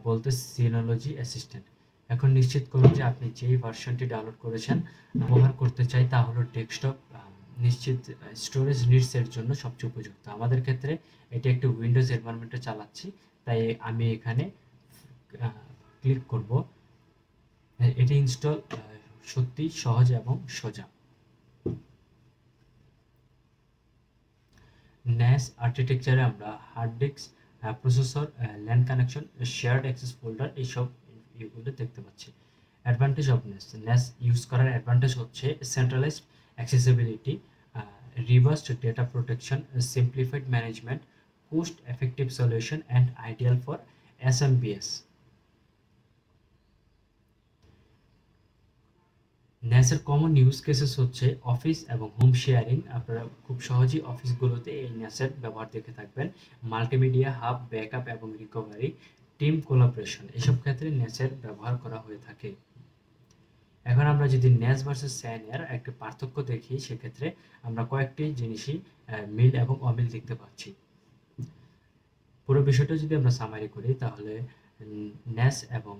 বলতে সিনোলজি অ্যাসিস্ট্যান্ট। এখন নিশ্চিত করুন যে আপনি যেই ভার্সনটি ডাউনলোড করেছেন ব্যবহার করতে চাই তা হলো ডেস্কটপ। নিশ্চিত স্টোরেজ নিডসের জন্য সবচেয়ে উপযুক্ত। আমাদের ক্ষেত্রে এটি একটি উইন্ডোজ এনভায়রনমেন্টে চালাচ্ছি, তাই আমি এখানে ক্লিক করব। এটি ইনস্টল সত্যি সহজ এবং সোজা। ন্যাস আর্কিটেকচারে আমরা hard disk, processor, LAN connection, shared access folder এইসব এগুলো দেখতে পাচ্ছি। অ্যাডভান্টেজ অফ ন্যাস ইউজ করার অ্যাডভান্টেজ হচ্ছে centralised accessibility, reversed data protection, simplified management, cost effective solution and ideal for SMBS। ন্যাসের কমন ইউজ কেসেস হচ্ছে অফিস এবং home sharing. আপনারা খুব সহজেই অফিসগুলোতে এই ন্যাসের ব্যবহার দেখে থাকবেন। মাল্টিমিডিয়া হাব, ব্যাকআপ এবং রিকভারি, টিম কোলাবোরেশন, এসব ক্ষেত্রে ন্যাসের ব্যবহার করা হয়ে থাকে। এখন আমরা যদি ন্যাস ভার্সেস SAN এর একটা পার্থক্য দেখি, সেক্ষেত্রে আমরা কয়েকটি জিনিসই মিল এবং অমিল দেখতে পাচ্ছি। পুরো বিষয়টা যদি আমরা সামারি করি তাহলে ন্যাস এবং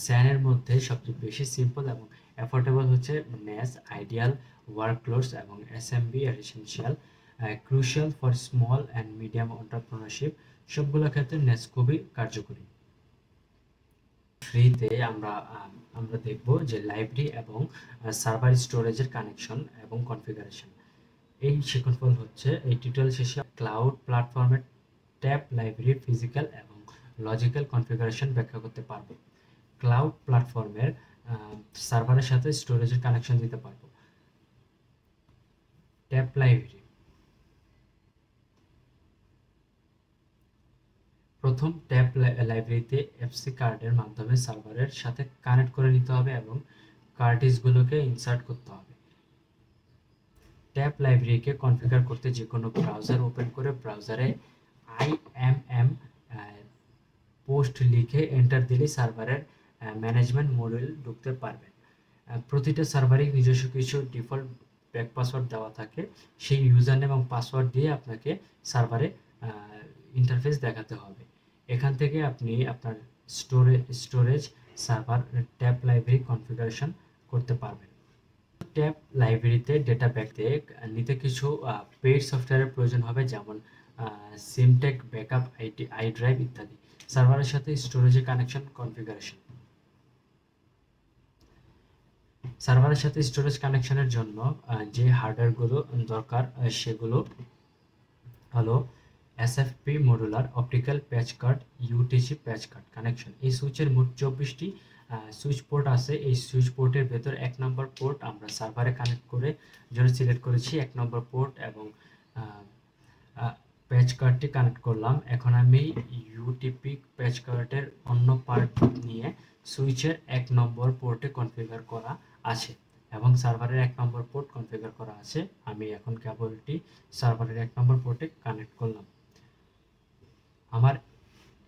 SAN এর মধ্যে সবচেয়ে বেশি সিম্পল এবং অ্যাফোর্ডেবল হচ্ছে ন্যাস, আইডিয়াল ওয়ার্কলোডস এবং SMB essential, crucial for small and medium entrepreneurship. সবগুলো ক্ষেত্রে ন্যাস খুবই কার্যকরী। ফ্রিতে আমরা দেখব যে লাইব্রেরি এবং সার্ভার স্টোরেজের কানেকশন এবং কনফিগারেশন। এই শিক্ষণফল হচ্ছে এই টিউটোরিয়াল শেষে ক্লাউড প্ল্যাটফর্মের ট্যাব লাইব্রেরির ফিজিক্যাল এবং লজিক্যাল কনফিগারেশন ব্যাখ্যা করতে পারবো। ক্লাউড প্ল্যাটফর্মের সার্ভারের সাথে স্টোরেজের কানেকশন দিতে পারবো। ট্যাব লাইব্রেরি, প্রথম ট্যাব লাইব্রেরিতে এফসি কার্ডের মাধ্যমে সার্ভারের সাথে কানেক্ট করে নিতে হবে এবং কার্ডিসগুলোকে ইনসার্ট করতে হবে। ট্যাব লাইব্রেরিকে কনফিগার করতে যে কোনো ব্রাউজার ওপেন করে ব্রাউজারে IMM পোস্ট লিখে এন্টার দিলে সার্ভারের ম্যানেজমেন্ট মডিউল ঢুকতে পারবেন। প্রতিটা সার্ভারে নিজস্ব কিছু ডিফল্ট ব্যাক পাসওয়ার্ড দেওয়া থাকে, সেই ইউজার নেম এবং পাসওয়ার্ড দিয়ে আপনাকে সার্ভারে ইন্টারফেস দেখাতে হবে। এখান থেকে আপনি আপনার storage server tab library configuration করতে পারবেন। ট্যাব লাইব্রেরিতে ডেটা ব্যাক নিতে কিছু পেইড সফটওয়্যারের প্রয়োজন হবে, যেমন সিমটেক, ব্যাকআপ, আইড্রাইভ ইত্যাদি। সার্ভারের সাথে স্টোরেজের কানেকশন কনফিগারেশন। সার্ভারের সাথে স্টোরেজ কানেকশনের জন্য যে হার্ডওয়্যারগুলো দরকার সেগুলো হলো SFP মডুলার, অপটিক্যাল প্যাচ কার্ড, UTC প্যাচ কার্ড কানেকশন। এই সুইচের মোট 24টি সুইচ পোর্ট আছে। এই সুইচ পোর্টের ভেতর 1 নম্বর পোর্ট আমরা সার্ভারে কানেক্ট করে জন্য সিলেক্ট করেছি 1 নম্বর পোর্ট এবং প্যাচ কার্ডটি কানেক্ট করলাম। এখন আমি UTP প্যাচ কার্ডের অন্য পার্ট নিয়ে সুইচের 1 নম্বর পোর্টে কনফিগার করা আছে এবং সার্ভারের 1 নম্বর পোর্ট কনফিগার করা আছে। আমি এখন কেবলটি সার্ভারের 1 নম্বর পোর্টে কানেক্ট করলাম। আমার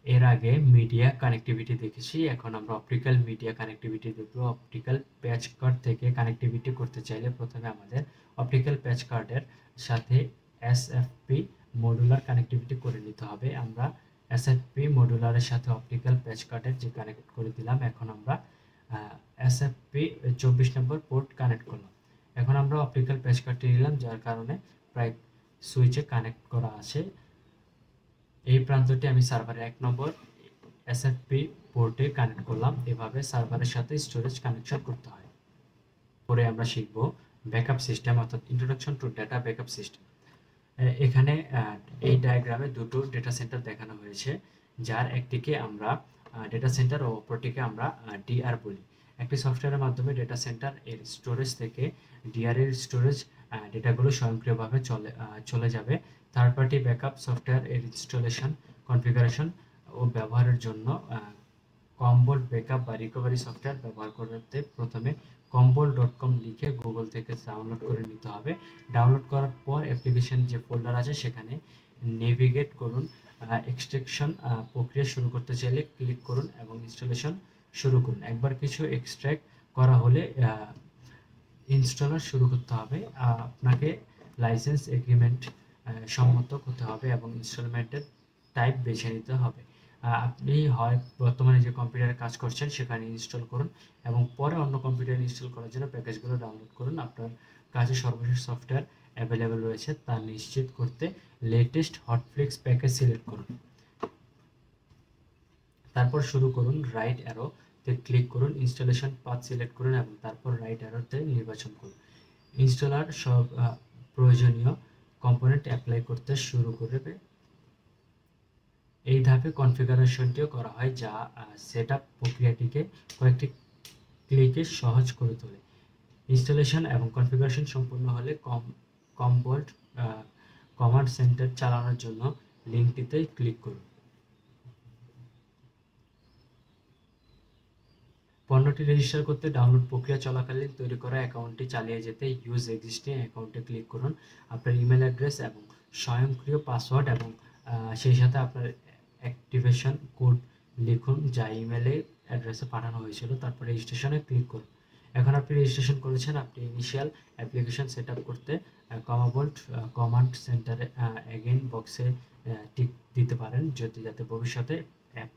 এর আগে মিডিয়া কানেক্টিভিটি দেখেছি, এখন আমরা অপটিক্যাল মিডিয়া কানেক্টিভিটি দেখব। অপটিক্যাল প্যাচ কার্ড থেকে কানেক্টিভিটি করতে চাইলে প্রথমে আমাদের অপটিক্যাল প্যাচ কার্ডের সাথে এসএফপি মডুলার কানেক্টিভিটি করে নিতে হবে। আমরা এসএফপি মডুলারের সাথে অপটিক্যাল প্যাচ কার্ডের যে কানেক্ট করে দিলাম, এখন আমরা এসএফপি 24 নম্বর পোর্ট কানেক্ট করলাম। এখন আমরা অপটিক্যাল প্যাচ কার্ডটি নিলাম, যার কারণে প্রায় সুইচে কানেক্ট করা আছে। এই প্রান্তটি আমি সার্ভারের 1 নম্বর এসএফপি পোর্টে কানেক্ট করলাম। এভাবে সার্ভারের সাথে স্টোরেজ কানেকশন করতে হয়। পরে আমরা শিখব ব্যাকআপ সিস্টেম, অর্থাৎ introduction to data backup system. এখানে এই ডায়াগ্রামে দুটো ডেটা সেন্টার দেখানো হয়েছে, যার একটিকে আমরা ডেটা সেন্টার ও অপরটিকে আমরা ডিআর বলি। একটি সফটওয়্যারের মাধ্যমে ডেটা সেন্টার এর স্টোরেজ থেকে ডিআর এর স্টোরেজ ডেটাগুলো স্বয়ংক্রিয়ভাবে চলে যাবে। থার্ড পার্টি ব্যাকআপ সফটওয়্যার এর ইনস্টলেশন, কনফিগারেশন ও ব্যবহারের জন্য কম্বোল্ড ব্যাকআপ বা রিকভারি সফটওয়্যার ব্যবহার করতে প্রথমে কম্বোল্ড.com লিখে গুগল থেকে ডাউনলোড করে নিতে হবে। ডাউনলোড করার পর অ্যাপ্লিকেশন যে ফোল্ডার আছে সেখানে নেভিগেট করুন। এক্সট্রাকশন প্রক্রিয়া শুরু করতে চাইলে ক্লিক করুন এবং ইনস্টলেশন শুরু করুন। একবার কিছু এক্সট্রাক্ট করা হলে ইনস্টলার শুরু করতে হবে। আপনাকে লাইসেন্স এগ্রিমেন্ট সম্মত হতে হবে এবং ইনস্টলমেন্টের টাইপ বেছে নিতে হবে। আপনি হয় বর্তমানে যে কম্পিউটারে কাজ করছেন সেখানে ইনস্টল করুন এবং পরে অন্য কম্পিউটারে ইনস্টল করার জন্য প্যাকেজগুলো ডাউনলোড করুন। আপনার কাছে সর্বশেষ সফটওয়্যার অ্যাভেলেবেল রয়েছে তা নিশ্চিত করতে লেটেস্ট হটফ্লিক্স প্যাকেজ সিলেক্ট করুন। তারপর শুরু করুন, রাইট অ্যারোতে ক্লিক করুন, ইনস্টলেশন পাথ সিলেক্ট করুন এবং তারপর রাইট অ্যারোতে নির্বাচন করুন। ইনস্টলার সব প্রয়োজনীয় কম্পোনেন্ট অ্যাপ্লাই করতে শুরু করবে। এই ধাপে কনফিগারেশনটিও করা হয়, যা সেটআপ প্রক্রিয়াটিকে কয়েকটি ক্লিকে সহজ করে তোলে। ইনস্টলেশন এবং কনফিগারেশন সম্পূর্ণ হলে কম্বোল্ড কমান্ড সেন্টার চালানোর জন্য লিঙ্কটিতে ক্লিক করুন। পণ্যটি রেজিস্টার করতে ডাউনলোড প্রক্রিয়া চলাকালীন তৈরি করা অ্যাকাউন্টটি চালিয়ে যেতে ইউজ এক্সিস্টিং অ্যাকাউন্টে ক্লিক করুন। আপনার ইমেল অ্যাড্রেস এবং স্বয়ংক্রিয় পাসওয়ার্ড এবং সেই সাথে আপনার অ্যাক্টিভেশন কোড লিখুন যা ইমেলে অ্যাড্রেসে পাঠানো হয়েছিল। তারপর রেজিস্ট্রেশনে ক্লিক করুন। এখন আপনি রেজিস্ট্রেশন করেছেন, আপনি ইনিশিয়াল অ্যাপ্লিকেশন সেট আপ করতে কমাবোল্ড কমান্ড সেন্টারে এগেইন বক্সে টিক দিতে পারেন যাতে ভবিষ্যতে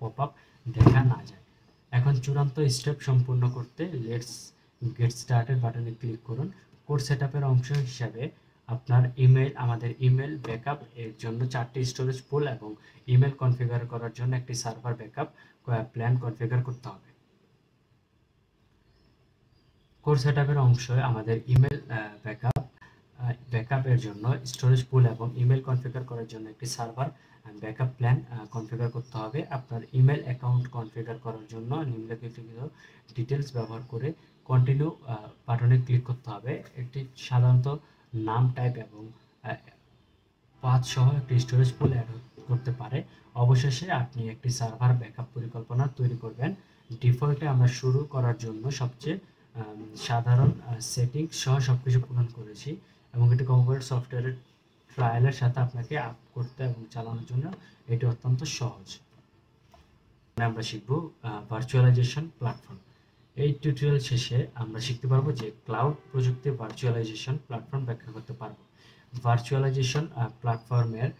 পপ আপ দেখা না যায়। এখন চূড়ান্ত স্টেপ সম্পূর্ণ করতে লেটস গেট স্টার্টেড বাটনে ক্লিক করুন। কোড সেটআপের অংশ হিসাবে আমাদের ইমেল ব্যাকআপ এর জন্য 4টি স্টোরেজ পুল এবং ইমেল কনফিগার করার জন্য একটি সার্ভার ব্যাকআপ প্ল্যান কনফিগার করতে হবে। কোড সেটআপের অংশ আমাদের ইমেল ব্যাকআপ এর জন্য স্টোরেজ পুল এবং ইমেল কনফিগার করার জন্য একটি সার্ভার ব্যাকআপ প্ল্যান কনফিগার করতে হবে। আপনার ইমেল অ্যাকাউন্ট কনফিগার করার জন্য নিম্নলিখিত ডিটেলস ব্যবহার করে কন্টিনিউ বাটনে ক্লিক করতে হবে। একটি সাধারণত নাম টাইপ এবং পাথ সহ একটি স্টোরেজ পুল অ্যাড করতে পারে। অবশেষে আপনি একটি সার্ভার ব্যাকআপ পরিকল্পনা তৈরি করবেন। ডিফল্টে আমরা শুরু করার জন্য সবচেয়ে সাধারণ সেটিংস সহ সবকিছু পূরণ করেছি এবং এটি কম্পিউটার সফটওয়্যারের ট্রায়ালের সাথে আপনাকে আপ করতে এবং চালানোর জন্য এটি অত্যন্ত সহজ। আমরা শিখব ভার্চুয়ালাইজেশন প্ল্যাটফর্ম। এই টিউটোরিয়াল শেষে আমরা শিখতে পারবো যে ক্লাউড প্রযুক্তি ভার্চুয়ালাইজেশন প্ল্যাটফর্ম ব্যাখ্যা করতে পারবো। ভার্চুয়ালাইজেশন প্ল্যাটফর্মের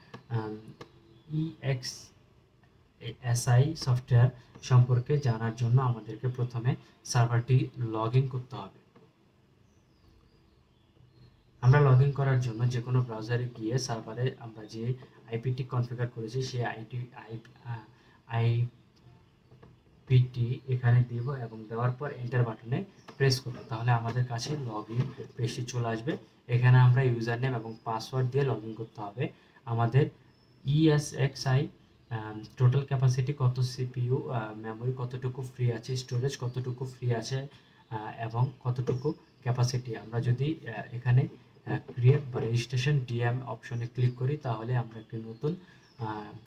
EXSI সফটওয়্যার সম্পর্কে জানার জন্য আমাদেরকে প্রথমে সার্ভারটি লগ ইন করতে হবে। আমরা লগ ইন করার জন্য যে কোনো ব্রাউজারে গিয়ে সার্ভারে আমরা যে আইপিটি কনফিগার করেছি সেই আইপিটি এখানে দিব এবং দেওয়ার পর এন্টার বাটনে প্রেস করব। তাহলে আমাদের কাছে লগ ইন পেজটি চলে আসবে। এখানে আমরা ইউজার নেম এবং পাসওয়ার্ড দিয়ে লগ ইন করতে হবে। আমাদের ESXi টোটাল ক্যাপাসিটি কত, সিপিইউ মেমোরি কতটুকু ফ্রি আছে, স্টোরেজ কতটুকু ফ্রি আছে এবং কতটুকু ক্যাপাসিটি। আমরা যদি এখানে ক্রিয়েট বা রেজিস্ট্রেশন ডিএম অপশনে ক্লিক করি তাহলে আমরা একটি নতুন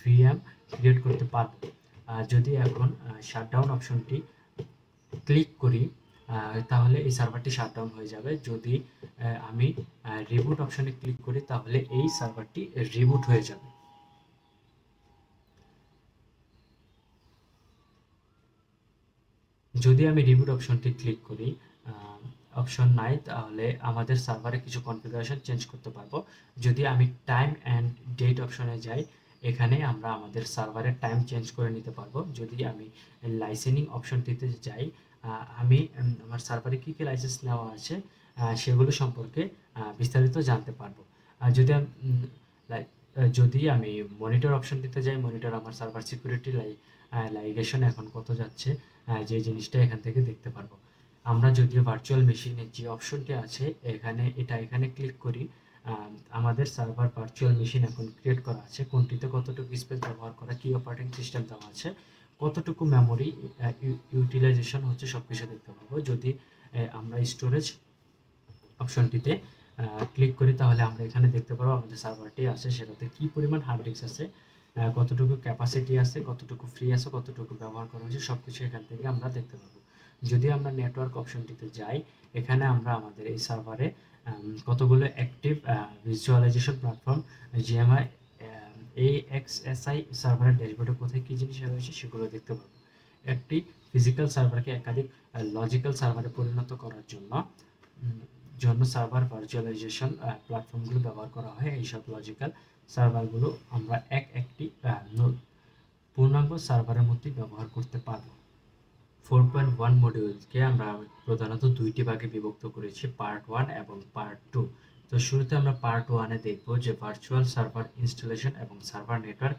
ভিএম ক্রিয়েট করতে পারব। যদি এখন শাটডাউন অপশনটি ক্লিক করি তাহলে এই সার্ভারটি শাটডাউন হয়ে যাবে। যদি আমি রিবুট অপশনে ক্লিক করি তাহলে এই সার্ভারটি রিবুট হয়ে যাবে। যদি আমি রিবুট অপশনটি ক্লিক করি, অপশন নাই, তাহলে আমাদের সার্ভারে কিছু কনফিগারেশন চেঞ্জ করতে পারবো। যদি আমি টাইম অ্যান্ড ডেট অপশনে যাই, এখানে আমরা আমাদের সার্ভারের টাইম চেঞ্জ করে নিতে পারবো। যদি আমি লাইসেনিং অপশনটিতে যাই, আমি আমার সার্ভারে কী কী লাইসেন্স নেওয়া আছে সেগুলো সম্পর্কে বিস্তারিত জানতে পারবো। আর যদি আমি মনিটর অপশনটিতে যাই, মনিটর আমার সার্ভার সিকিউরিটি লাইগেশন এখন কত যাচ্ছে, যে জিনিসটা এখান থেকে দেখতে পারবো। আমরা যদি ভার্চুয়াল মেশিনের যে অপশনটি আছে এখানে ক্লিক করি, আমাদের সার্ভার ভার্চুয়াল মেশিন এখন ক্রিয়েট করা আছে, কোনটিতে কতটুকু স্পেস ব্যবহার করা, কি অপারেটিং সিস্টেম দেওয়া আছে, কতটুকু মেমোরি ইউটিলাইজেশন হচ্ছে, সব কিছু দেখতে পাবো। যদি আমরা স্টোরেজ অপশনটিতে ক্লিক করি, তাহলে আমরা এখানে দেখতে পারবো আমাদের সার্ভারটি আছে সেটাতে কি পরিমাণ হার্ড ডিস্ক আছে, কতটুকু ক্যাপাসিটি আছে, কতটুকু ফ্রি আছে, কতটুকু ব্যবহার করা হয়েছে, সব কিছু এখান থেকে আমরা দেখতে পাবো। যদি আমরা নেটওয়ার্ক অপশনটিতে যাই, এখানে আমরা আমাদের এই সার্ভারে কতগুলো active visualization platform GMI AXSI সার্ভারের ড্যাশবোর্ডে কোথায় কী জিনিস রয়েছে সেগুলো দেখতে পাবো। একটি ফিজিক্যাল সার্ভারকে একাধিক লজিক্যাল সার্ভারে পরিণত করার জন্য সার্ভার ভার্চুয়ালাইজেশন প্ল্যাটফর্মগুলো ব্যবহার করা হয়। এইসব লজিক্যাল সার্ভারগুলো আমরা একটি পূর্ণাঙ্গ সার্ভারের মধ্যে ব্যবহার করতে পারবো। 4.1 মডিউলকে আমরা প্রধানত দুইটি ভাগে বিভক্ত করেছি, পার্ট 1 এবং পার্ট 2। তো শুরুতে আমরা পার্ট 1-এ দেখব যে ভার্চুয়াল সার্ভার ইনস্টলেশন এবং সার্ভার নেটওয়ার্ক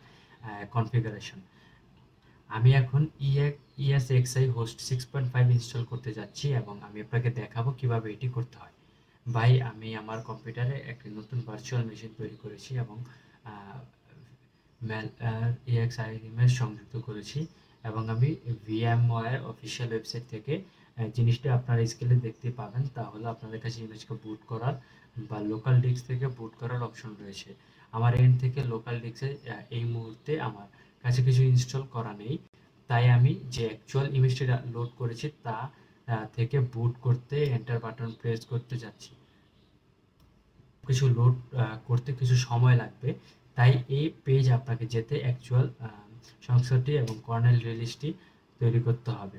কনফিগারেশন। আমি এখন ESXi হোস্ট 6.5 ইনস্টল করতে যাচ্ছি এবং আমি আপনাকে দেখাবো কিভাবে এটি করতে হয়। আমি আমার কম্পিউটারে একটি নতুন ভার্চুয়াল মেশিন তৈরি করেছি এবং EXI ইমেজ সংযুক্ত করেছি এবং আমি VMware অফিসিয়াল ওয়েবসাইট থেকে জিনিসটা আপনারা স্ক্রিনে দেখতে পাবেন। তাহলে আপনাদের কাছে ইমেজকে বুট করার বা লোকাল ডিস্ক থেকে বুট করার অপশন রয়েছে। আমার এন্ড থেকে লোকাল ডিস্কে এই মুহূর্তে আমার কাছে কিছু ইনস্টল করা নেই, তাই আমি যে অ্যাকচুয়াল ইমেজটি লোড করেছি তা থেকে বুট করতে এন্টার বাটন প্রেস করতে যাচ্ছি। কিছু লোড করতে কিছু সময় লাগবে, তাই এই পেজ আপনাকে যেতে অ্যাকচুয়াল সংস্করণটি এবং কার্নেল রিলিজটি তৈরি করতে হবে।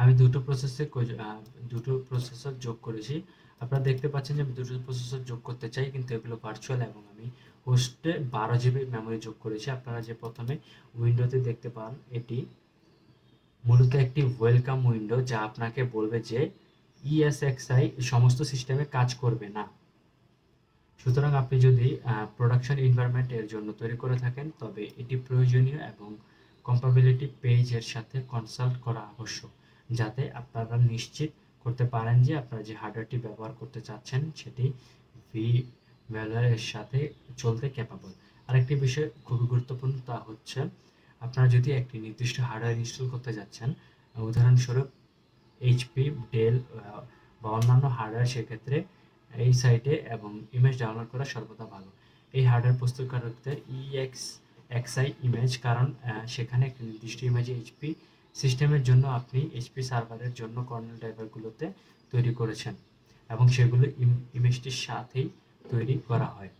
আমি দুটো প্রসেসর যোগ করেছি। আপনারা দেখতে পাচ্ছেন যে আমি দুটো প্রসেসর যোগ করতে চাই, কিন্তু এগুলো ভার্চুয়াল এবং আমি হোস্টে 12 GB মেমোরি যোগ করেছি। আপনারা যে প্রথমে উইন্ডোতে দেখতে পান, এটি মূলত একটি ওয়েলকাম উইন্ডো যা আপনাকে বলবে যে ESXi সমস্ত সিস্টেমে কাজ করবে না। সুতরাং আপনি যদি প্রোডাকশন এনভায়রনমেন্ট এর জন্য তৈরি করে থাকেন, তবে এটি প্রয়োজনীয় এবং কম্পাটিবিলিটি পেজের সাথে কনসাল্ট করা আবশ্যক, যাতে আপনারা নিশ্চিত করতে পারেন যে আপনারা যে হার্ডওয়্যারটি ব্যবহার করতে চাচ্ছেন সেটি VMware এর সাথে চলতে ক্যাপাবল। আরেকটি বিষয় খুবই গুরুত্বপূর্ণ, তা হচ্ছে আপনারা যদি একটি নির্দিষ্ট হার্ডওয়্যার ইনস্টল করতে যাচ্ছেন, উদাহরণস্বরূপ HP, ডেল বা অন্যান্য হার্ডওয়্যার, সেক্ষেত্রে এই সাইটে এবং ইমেজ ডাউনলোড করা সর্বদা ভালো। এই হার্ডওয়্যার প্রস্তুতকারকদের ESXi ইমেজ, কারণ সেখানে একটি নির্দিষ্ট ইমেজ HP সিস্টেমের জন্য আপনি HP সার্ভারের জন্য কার্নেল ড্রাইভারগুলোতে তৈরি করেছেন এবং সেগুলো ইমেজটির সাথেই তৈরি করা হয়।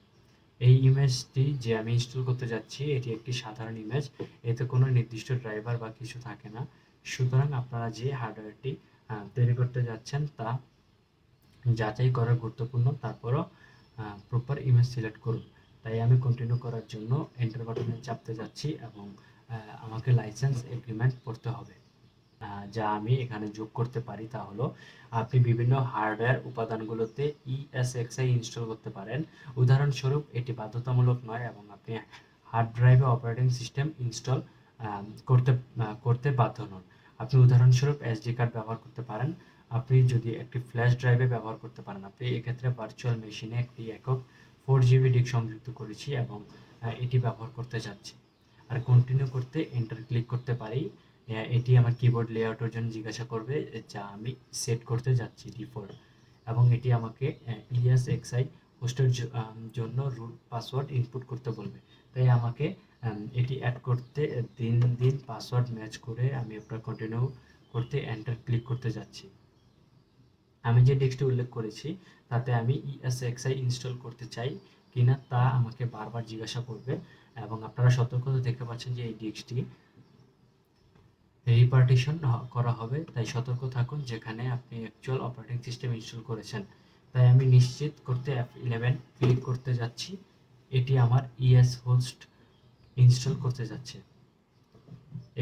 এই ইমেজটি যে আমি ইনস্টল করতে যাচ্ছি এটি একটি সাধারণ ইমেজ, এতে কোনো নির্দিষ্ট ড্রাইভার বা কিছু থাকে না। সুতরাং আপনারা যে হার্ডওয়্যারটি তৈরি করতে যাচ্ছেন তা যাচাই করা গুরুত্বপূর্ণ। তারপরও প্রপার ইমেজ সিলেক্ট করুন। তাই আমি কন্টিনিউ করার জন্য এন্টার বাটনে চাপতে যাচ্ছি এবং আমাকে লাইসেন্স এগ্রিমেন্ট পড়তে হবে। যা আমি এখানে যোগ করতে পারি তা হলো, আপনি বিভিন্ন হার্ডওয়্যার উপাদানগুলোতে ESXi ইনস্টল করতে পারেন। উদাহরণস্বরূপ এটি বাধ্যতামূলক নয় এবং আপনি হার্ড ড্রাইভে অপারেটিং সিস্টেম ইনস্টল করতে বাধ্য নন। আপনি উদাহরণস্বরূপ SD কার্ড ব্যবহার করতে পারেন। আপনি যদি একটি ফ্ল্যাশ ড্রাইভে ব্যবহার করতে পারেন। আপনি এক্ষেত্রে ভার্চুয়াল মেশিনে একটি একক 4 GB ডিস্ক সংযুক্ত করেছি এবং এটি ব্যবহার করতে যাচ্ছি। আর কন্টিনিউ করতে এন্টার ক্লিক করতে পারি। এটি আমার কিবোর্ড লেআউটের জন্য জিজ্ঞাসা করবে, যা আমি সেট করতে যাচ্ছি ডিফল্ট, এবং এটি আমাকে ESXi হোস্টের জন্য রুট পাসওয়ার্ড ইনপুট করতে বলবে। তাই আমাকে এটি অ্যাড করতে দিন পাসওয়ার্ড ম্যাচ করে আমি আপনার কন্টিনিউ করতে এন্টার ক্লিক করতে যাচ্ছি। আমি যে ডিস্কটি উল্লেখ করেছি তাতে আমি ESXi ইনস্টল করতে চাই কিনা তা আমাকে বারবার জিজ্ঞাসা করবে এবং আপনারা সতর্কতা দেখতে পাচ্ছেন যে এই ডিস্কটি রিপার্টিশন করা হবে, তাই সতর্ক থাকুন যেখানে আপনি অ্যাকচুয়াল অপারেটিং সিস্টেম ইনস্টল করেছেন। তাই আমি নিশ্চিত করতে F11 ক্লিক করতে যাচ্ছি। এটি আমার ES হোস্ট ইনস্টল করতে যাচ্ছে।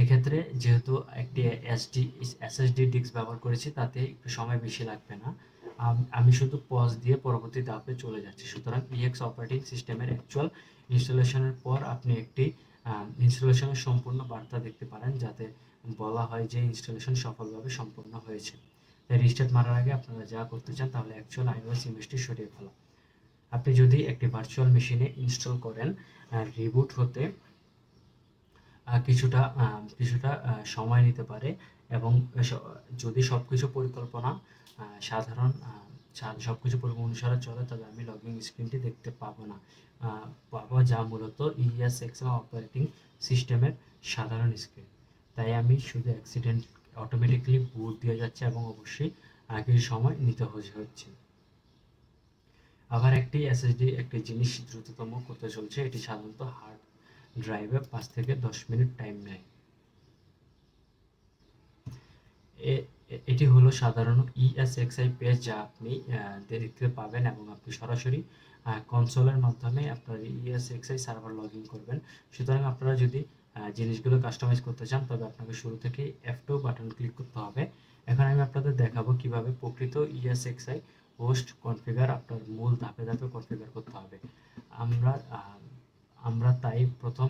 এক্ষেত্রে যেহেতু একটি SSD ডিস্ক ব্যবহার করেছি, তাতে একটু সময় বেশি লাগবে না। আমি শুধু পজ দিয়ে পরবর্তী ধাপে চলে যাচ্ছি। সুতরাং EX অপারেটিং সিস্টেমের অ্যাকচুয়াল ইনস্টলেশনের পর আপনি একটি ইনস্টলেশনের সম্পূর্ণ বার্তা দেখতে পারেন, যাতে বলা হয় যে ইনস্টলেশন সফলভাবে সম্পন্ন হয়েছে। তাই রিস্টার্ট মারার আগে আপনারা যা করতে চান তাহলে অ্যাকচুয়াল iOS ইমেজটি সরিয়ে ফেলা। আপনি যদি একটি ভার্চুয়াল মেশিনে ইনস্টল করেন, রিবুট হতে কিছুটা সময় নিতে পারে, এবং যদি সবকিছু পরিকল্পনা সাধারণ সবকিছু পরিকল্পনা অনুসারে চলে, তবে আমি লগইন স্ক্রিনটি দেখতে পাবো না। পাবো যা মূলত ESXi অপারেটিং সিস্টেমের সাধারণ স্ক্রিন। তাই আমি শুধু অটোমেটিক্যালি বুট দিয়ে যাচ্ছে, এবং অবশ্যই কিছু সময় নিতে হচ্ছে। আবার একটি SSD একটি জিনিস দ্রুততম করতে চলছে। এটি সাধারণত হার্ড ড্রাইভে 5 থেকে 10 মিনিট টাইম নেয়। এটি হলো সাধারণ ESXi পেজ, যা আপনি দেখতে পাবেন, এবং আপনি সরাসরি কনসোলের মাধ্যমে আপনার ESXi সার্ভার লগ ইন করবেন। সুতরাং আপনারা যদি জিনিসগুলো কাস্টমাইজ করতে চান, তবে আপনাকে শুরু থেকে F2 বাটন ক্লিক করতে হবে। এখন আমি আপনাদের দেখাবো কিভাবে প্রকৃত ESXi হোস্ট কনফিগার আপনার মূল ধাপে ধাপে কনফিগার করতে হবে। আমরা তাই প্রথম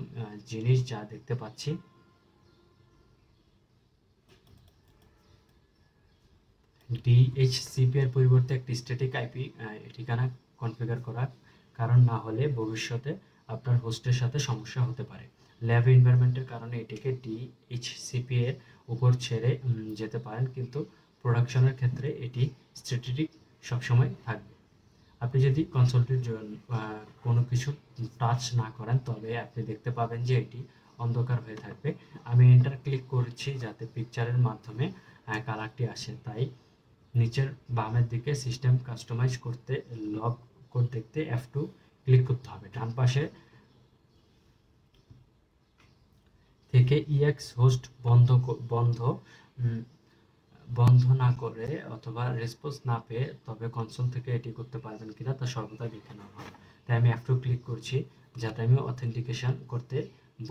জিনিস যা দেখতে পাচ্ছি, DHCP এর পরিবর্তে একটি স্ট্যাটিক আইপি ঠিকানা কনফিগার করা, কারণ না হলে ভবিষ্যতে আপনার হোস্টের সাথে সমস্যা হতে পারে। ল্যাব এনভায়রনমেন্টের কারণে এটিকে DHCP এর উপর ছেড়ে যেতে পারেন, কিন্তু প্রোডাকশনের ক্ষেত্রে এটি স্ট্যাটিক সবসময় থাকবে। আপনি যদি কনসোলটির জন্য কোনো কিছু টাচ না করেন, তবে আপনি দেখতে পাবেন যে এটি অন্ধকার হয়ে থাকবে। আমি এন্টার ক্লিক করছি যাতে পিকচারের মাধ্যমে কালারটি আসে। তাই নিচের বামের দিকে সিস্টেম কাস্টমাইজ করতে লগ কোড দেখতে F2 ক্লিক করতে হবে। ডান পাশে থেকে EX হোস্ট বন্ধ না করে অথবা রেসপন্স না পেয়ে তবে কনসোল থেকে এটি করতে পারবেন কিনা তা সর্বদা দেখে নেওয়া হয়। তাই আমি F2 ক্লিক করছি, যাতে আমি অথেন্টিকেশন করতে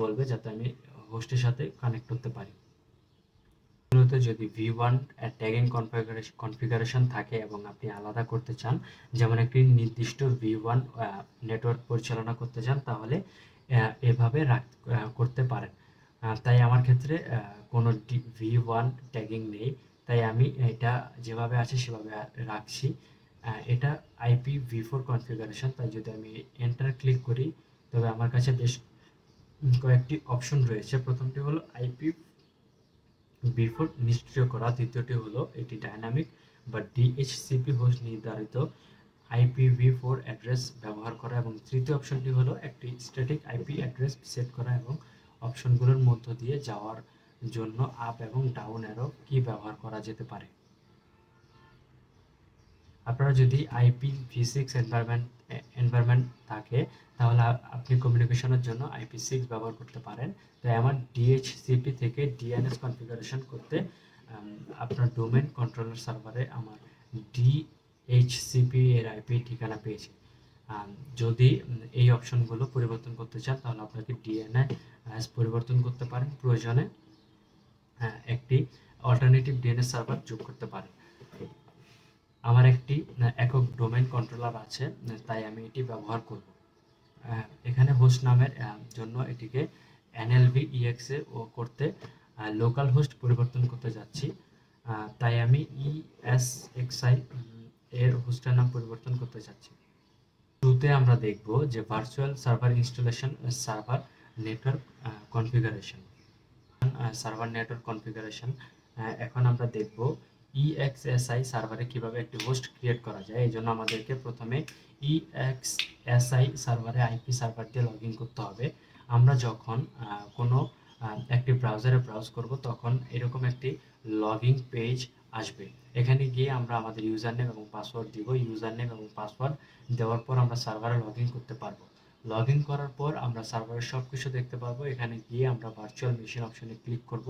বলবে, যাতে আমি হোস্টের সাথে কানেক্ট করতে পারি। যদি V1 ট্যাগিং কনফিগারেশন থাকে এবং আপনি আলাদা করতে চান, যেমন একটি নির্দিষ্ট V1 নেটওয়ার্ক পরিচালনা করতে চান, তাহলে এভাবে করতে পারেন। তাই আমার ক্ষেত্রে কোনো V1 ট্যাগিং নেই, তাই আমি এটা যেভাবে আছে সেভাবে রাখছি। এটা IPv4 কনফিগারেশন, তাই যদি আমি এন্টার ক্লিক করি, তবে আমার কাছে বেশ কয়েকটি অপশন রয়েছে। প্রথমটি হলো IPv4 নিষ্ক্রিয় করা, দ্বিতীয়টি হলো এটি ডাইনামিক বা DHCP হোস্ট নির্ধারিত IPv4 অ্যাড্রেস ব্যবহার করা, এবং তৃতীয় অপশনটি হলো একটি স্ট্যাটিক IP অ্যাড্রেস সেট করা, এবং অপশনগুলোর মধ্য দিয়ে যাওয়ার জন্য আপ এবং ডাউন অ্যারো কি ব্যবহার করা যেতে পারে। আপনারা যদি IPv6 এনভায়রনমেন্ট থাকে, তাহলে আপনি কমিউনিকেশনের জন্য IP6 ব্যবহার করতে পারেন। তাই আমার DHCP থেকে DNS কনফিগারেশন করতে আপনার ডোমেইন কন্ট্রোলার সার্ভারে আমার DHCP এর IP ঠিকানা পেয়েছি। যদি এই অপশনগুলো পরিবর্তন করতে চান, তাহলে আপনাকে DNS পরিবর্তন করতে পারেন। প্রয়োজনে একটি অল্টারনেটিভ DNS সার্ভার যোগ করতে পারেন। আমার একটি একক ডোমেইন কন্ট্রোলার আছে, তাই আমি এটি ব্যবহার করব। এখানে হোস্ট নামের জন্য এটিকে NLVEXA করতে লোকাল হোস্ট পরিবর্তন করতে যাচ্ছি, তাই আমি ESXi এর হোস্টের নাম পরিবর্তন করতে যাচ্ছি। শুরুতে আমরা দেখব যে virtual server installation server network configuration. এখন আমরা দেখব EXSI সার্ভারে কিভাবে একটি হোস্ট ক্রিয়েট করা যায়। এই জন্য আমাদেরকে প্রথমে EXSI সার্ভারে IP সার্ভার দিয়ে লগ ইন করতে হবে। আমরা যখন কোনো একটি ব্রাউজারে ব্রাউজ করব, তখন এরকম একটি লগইন পেজ আসবে। এখানে গিয়ে আমরা আমাদের ইউজার নেম এবং পাসওয়ার্ড দিব। ইউজার নেম এবং পাসওয়ার্ড দেওয়ার পর আমরা সার্ভারে লগ ইন করতে পারবো। লগ ইন করার পর আমরা সার্ভারের সব কিছু দেখতে পারবো। এখানে গিয়ে আমরা ভার্চুয়াল মেশিন অপশনে ক্লিক করব।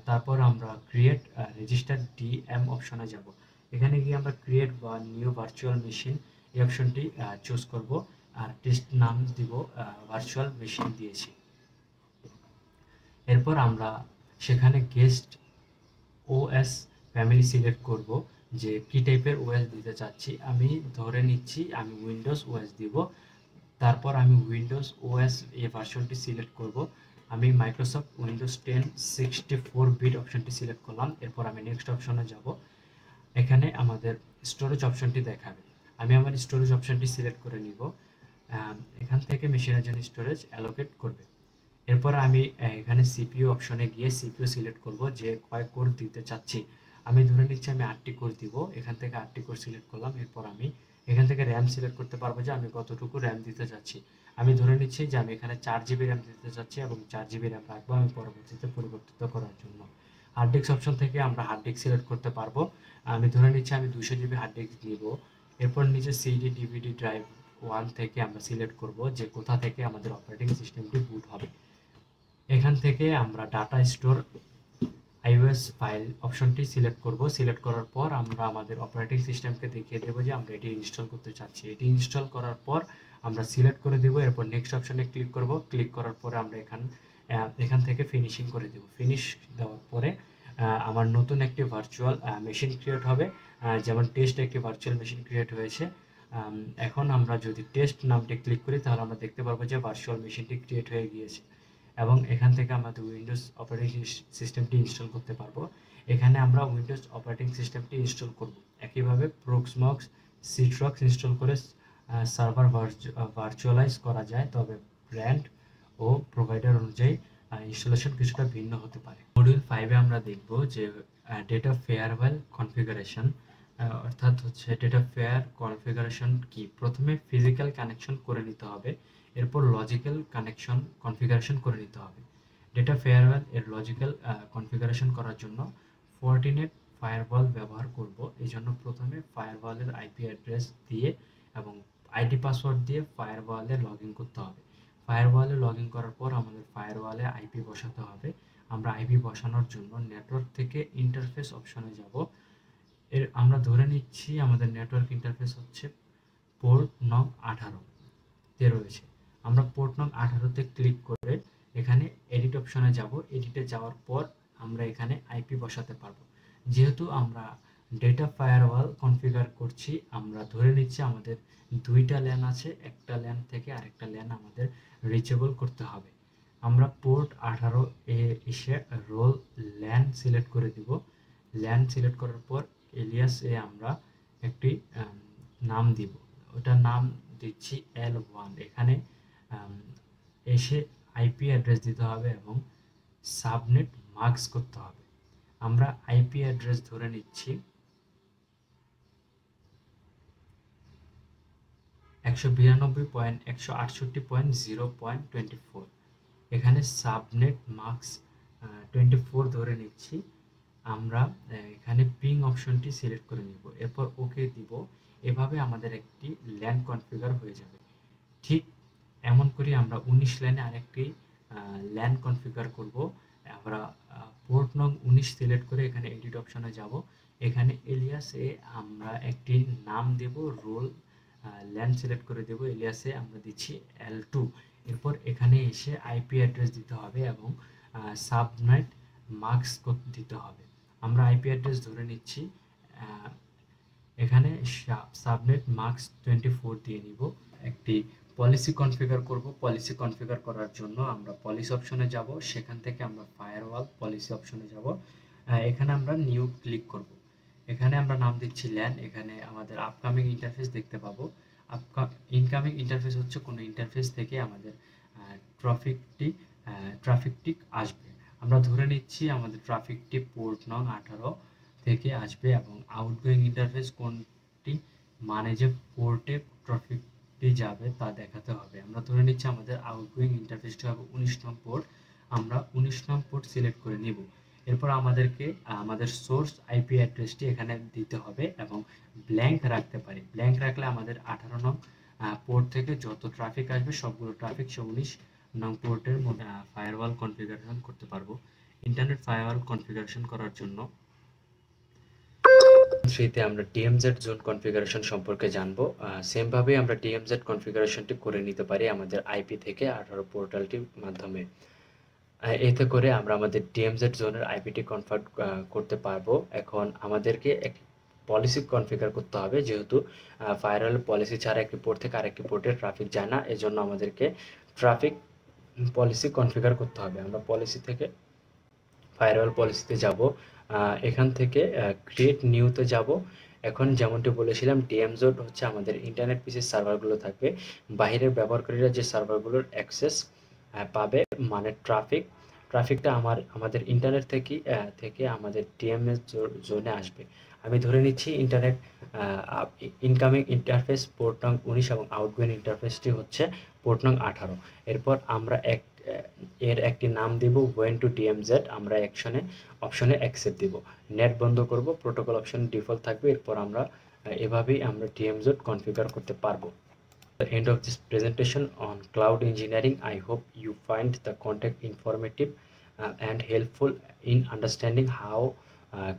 তারপর আমরা ক্রিয়েট রেজিস্টার ডিএম অপশনে যাব। এখানে গিয়ে আমরা ক্রিয়েট বা নিউ ভার্চুয়াল মেশিন এই অপশনটি চুজ করব, আর টেস্ট নাম দিব ভার্চুয়াল মেশিন দিয়েছি। এরপর আমরা সেখানে গেস্ট ওএস ফ্যামিলি সিলেক্ট করব যে কি টাইপের ওএস দিতে চাচ্ছি। আমি ধরে নিচ্ছি আমি উইন্ডোজ ওএস দিব। তারপর আমি উইন্ডোজ ওএস এই ভার্সনটি সিলেক্ট করব। আমি মাইক্রোসফট উইন্ডোজ 10 64 বিট অপশনটি সিলেক্ট করলাম। এরপর আমি নেক্সট অপশনে যাব। এখানে আমাদের স্টোরেজ অপশনটি দেখাবে। আমি আমার স্টোরেজ অপশনটি সিলেক্ট করে নিব। এখান থেকে মেশিনের জন্য স্টোরেজ অ্যালোকেট করবে। এরপর আমি এখানে সিপিইউ অপশনে গিয়ে সিপিইউ সিলেক্ট করব যে কয় কোর দিতে চাচ্ছি। আমি ধরে নিচ্ছি আমি 8টি কোর দিব। এখান থেকে 8টি কোর সিলেক্ট করলাম। এরপর আমি এখান থেকে র্যাম সিলেক্ট করতে পারবো যে আমি কতটুকু র্যাম দিতে চাচ্ছি। আমি ধরে নিচ্ছি যে আমি এখানে 4 জিবি র্যাম দিতে চাচ্ছি এবং 4 জিবি র্যাম রাখবো আমি পরবর্তীতে পরিবর্তিত করার জন্য। হার্ড ডিস্ক অপশন থেকে আমরা হার্ড ডিস্ক সিলেক্ট করতে পারবো। আমি ধরে নিচ্ছি আমি 200 জিবি হার্ড ডিস্ক নিব। এরপর নিচে সিডি ডিভিডি ড্রাইভ 1 থেকে আমরা সিলেক্ট করব যে কোথা থেকে আমাদের অপারেটিং সিস্টেমটি বুট হবে। এখান থেকে আমরা ডাটা স্টোর iOS ফাইল অপশনটি সিলেক্ট করব। সিলেক্ট করার পর আমরা আমাদের অপারেটিং সিস্টেমকে দেখিয়ে দেবো যে আমরা এটি ইনস্টল করতে চাচ্ছি। এটি ইনস্টল করার পর আমরা সিলেক্ট করে দেব। এরপর নেক্সট অপশনে ক্লিক করব। ক্লিক করার পরে আমরা এখান থেকে ফিনিশিং করে দেব। ফিনিশ দেওয়ার পরে আমার নতুন একটি ভার্চুয়াল মেশিন ক্রিয়েট হবে। যেমন টেস্ট একটি ভার্চুয়াল মেশিন ক্রিয়েট হয়েছে। এখন আমরা যদি টেস্ট নামটি ক্লিক করি তাহলে আমরা দেখতে পারবো যে ভার্চুয়াল মেশিনটি ক্রিয়েট হয়ে গিয়েছে এবং এখান থেকে আমাদের উইন্ডোজ অপারেটিং সিস্টেমটি ইনস্টল করতে পারবো। এখানে আমরা উইন্ডোজ অপারেটিং সিস্টেমটি ইনস্টল করব। একইভাবে প্রক্সমক্স সিট্রক্স ইনস্টল করে সার্ভার ভার্চুয়ালাইজ করা যায়, তবে ব্র্যান্ড ও প্রোভাইডার অনুযায়ী ইনস্টলেশন কিছুটা ভিন্ন হতে পারে। মডিউল 5-এ আমরা দেখব যে ডেটা ফেয়ারওয়েল কনফিগারেশন, অর্থাৎ হচ্ছে ডেটা ফেয়ার কনফিগারেশন কি। প্রথমে ফিজিক্যাল কানেকশন করে নিতে হবে, এরপর লজিক্যাল কানেকশন কনফিগারেশন করে নিতে হবে। ডেটা ফেয়ারওয়েল এর লজিক্যাল কনফিগারেশন করার জন্য ফর্টিনেট ফায়ারওয়াল ব্যবহার করব। এই জন্য প্রথমে ফায়ারওয়ালের আইপি অ্যাড্রেস দিয়ে এবং আইডি পাসওয়ার্ড দিয়ে ফায়ারওয়ালে লগ ইন করতে হবে। ফায়ারওয়ালে লগ ইন করার পর আমাদের ফায়ারওয়ালে আইপি বসাতে হবে। আমরা আইপি বসানোর জন্য নেটওয়ার্ক থেকে ইন্টারফেস অপশনে যাব। আমরা ধরে নিচ্ছি আমাদের নেটওয়ার্ক ইন্টারফেস হচ্ছে পোর্ট নং 18-তে রয়েছে। আমরা পোর্ট নং 18-তে ক্লিক করে এখানে এডিট অপশনে যাব। এডিটে যাওয়ার পর আমরা এখানে আইপি বসাতে পারবো। যেহেতু আমরা ডেটা ফায়ারওয়াল কনফিগার করছি, আমরা ধরে নিচ্ছি আমাদের 2টা ল্যান আছে, একটা ল্যান থেকে আরেকটা ল্যান আমাদের রিচেবল করতে হবে। আমরা পোর্ট 18 এ এসে রোল ল্যান সিলেক্ট করে দিব। ল্যান সিলেক্ট করার পর এলিয়াস এ আমরা একটি নাম দিব। ওটার নাম দিচ্ছি L1। এখানে এসে আইপি অ্যাড্রেস দিতে হবে এবং সাবনেট মার্কস করতে হবে। আমরা আইপি অ্যাড্রেস ধরে নিচ্ছি 192.168.0.24। এখানে সাবনেট মার্কস 24 ধরে নিচ্ছি। আমরা এখানে পিং অপশনটি সিলেক্ট করে নিব, এরপর ওকে দিব। এভাবে আমাদের একটি ল্যান কনফিগার হয়ে যাবে। ঠিক এমন করে আমরা 19 লাইনে আরেকটি ল্যান কনফিগার করব। আমরা পোর্ট নং 19 সিলেক্ট করে এখানে এডিট অপশনে যাব। এখানে এলিয়াসে আমরা একটি নাম দেব, রোল ল্যান সিলেক্ট করে দেব। এলিয়াসে আমরা দিচ্ছি L2। এরপর এখানে এসে আইপি অ্যাড্রেস দিতে হবে এবং সাবনেট মার্কস দিতে হবে। আমরা আইপি অ্যাড্রেস ধরে নিচ্ছি, এখানে সাবনেট মার্কস 24 দিয়ে নিব। একটি পলিসি কনফিগার করব। পলিসি কনফিগার করার জন্য আমরা পলিসি অপশনে যাব। সেখান থেকে আমরা ফায়ারওয়াল পলিসি অপশনে যাব। এখানে আমরা নিউ ক্লিক করব। এখানে আমরা নাম দিচ্ছি ল্যান। এখানে আমাদের আপকামিং ইন্টারফেস দেখতে পাবো। ইনকামিং ইন্টারফেস হচ্ছে কোনো ইন্টারফেস থেকে আমাদের ট্রাফিকটি আসবে। আমরা ধরে নিচ্ছি আমাদের ট্রাফিকটি পোর্ট নং 18 থেকে আসবে এবং আউটগোয়িং ইন্টারফেস কোনটি, মানে যে পোর্টে ট্রাফিকটি যাবে তা দেখাতে হবে। আমরা ধরে নিচ্ছি আমাদের আউটগোয়িং ইন্টারফেসটি হবে 19 নং পোর্ট। আমরা 19 নং পোর্ট সিলেক্ট করে নিব। এরপর আমাদেরকে আমাদের সোর্স আইপি অ্যাড্রেসটি এখানে দিতে হবে এবং ব্ল্যাঙ্ক রাখতে পারি। ব্ল্যাঙ্ক রাখলে আমাদের 18 নং পোর্ট থেকে যত ট্রাফিক আসবে সবগুলো ট্রাফিক 19 নং পোর্টের মধ্যে ফায়ারওয়াল কনফিগারেশন করতে পারবো। ইন্টারনেট ফায়ারওয়াল কনফিগারেশন করার জন্য 3 তে আমরা DMZ জোন কনফিগারেশন সম্পর্কে জানবো। সেম ভাবে আমরা DMZ কনফিগারেশনটি করে নিতে পারি আমাদের আইপি থেকে 18 পোর্টালটির মাধ্যমে। এতে করে আমরা আমাদের DMZ জোনের আইপিটি কনভার্ট করতে পারবো। এখন আমাদেরকে এক পলিসি কনফিগার করতে হবে, যেহেতু ফায়ারওয়াল পলিসি ছাড়া একটি পোর্ট থেকে আরেকটি পোর্টে ট্রাফিক যায় না, এজন্য আমাদেরকে ট্রাফিক পলিসি কনফিগার করতে হবে। আমরা পলিসি থেকে ফায়ারওয়াল পলিসিতে যাব, এখান থেকে ক্রিয়েট নিউতে যাব। এখন যেমনটি বলেছিলাম DMZ হচ্ছে আমাদের ইন্টারনেট পিসির সার্ভারগুলো থাকবে, বাইরের ব্যবহারকারীরা যে সার্ভারগুলোর অ্যাক্সেস পাবে, মানে ট্রাফিকটা আমাদের ইন্টারনেট থেকে আমাদের DMZ জোনে আসবে। আমি ধরে নিচ্ছি ইন্টারনেট ইনকামিং ইন্টারফেস পোর্ট নং 19 এবং আউটগোয়িং ইন্টারফেসটি হচ্ছে পোর্ট নং 18। এরপর আমরা এর একটি নাম দিব ওয়েন টু DMZ, আমরা অপশনে অ্যাকসেপ্ট দিব। নেট বন্ধ করব, প্রোটোকল অপশন ডিফল্ট থাকবে। এরপর আমরা এভাবেই আমরা DMZ কনফিগার করতে পারবো। The end of this presentation on cloud engineering. I hope you find the content informative and helpful in understanding uh,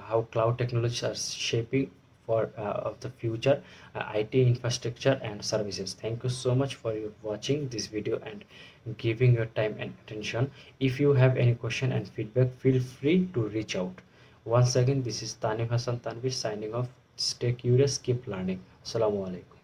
how cloud technologies are shaping for of the future IT infrastructure and services. Thank you so much for your watching this video and giving your time and attention. If you have any question and feedback, feel free to reach out. Once again, this is Tanim Hassan Tanvir signing off. Stay curious, keep learning. Assalamu alaikum.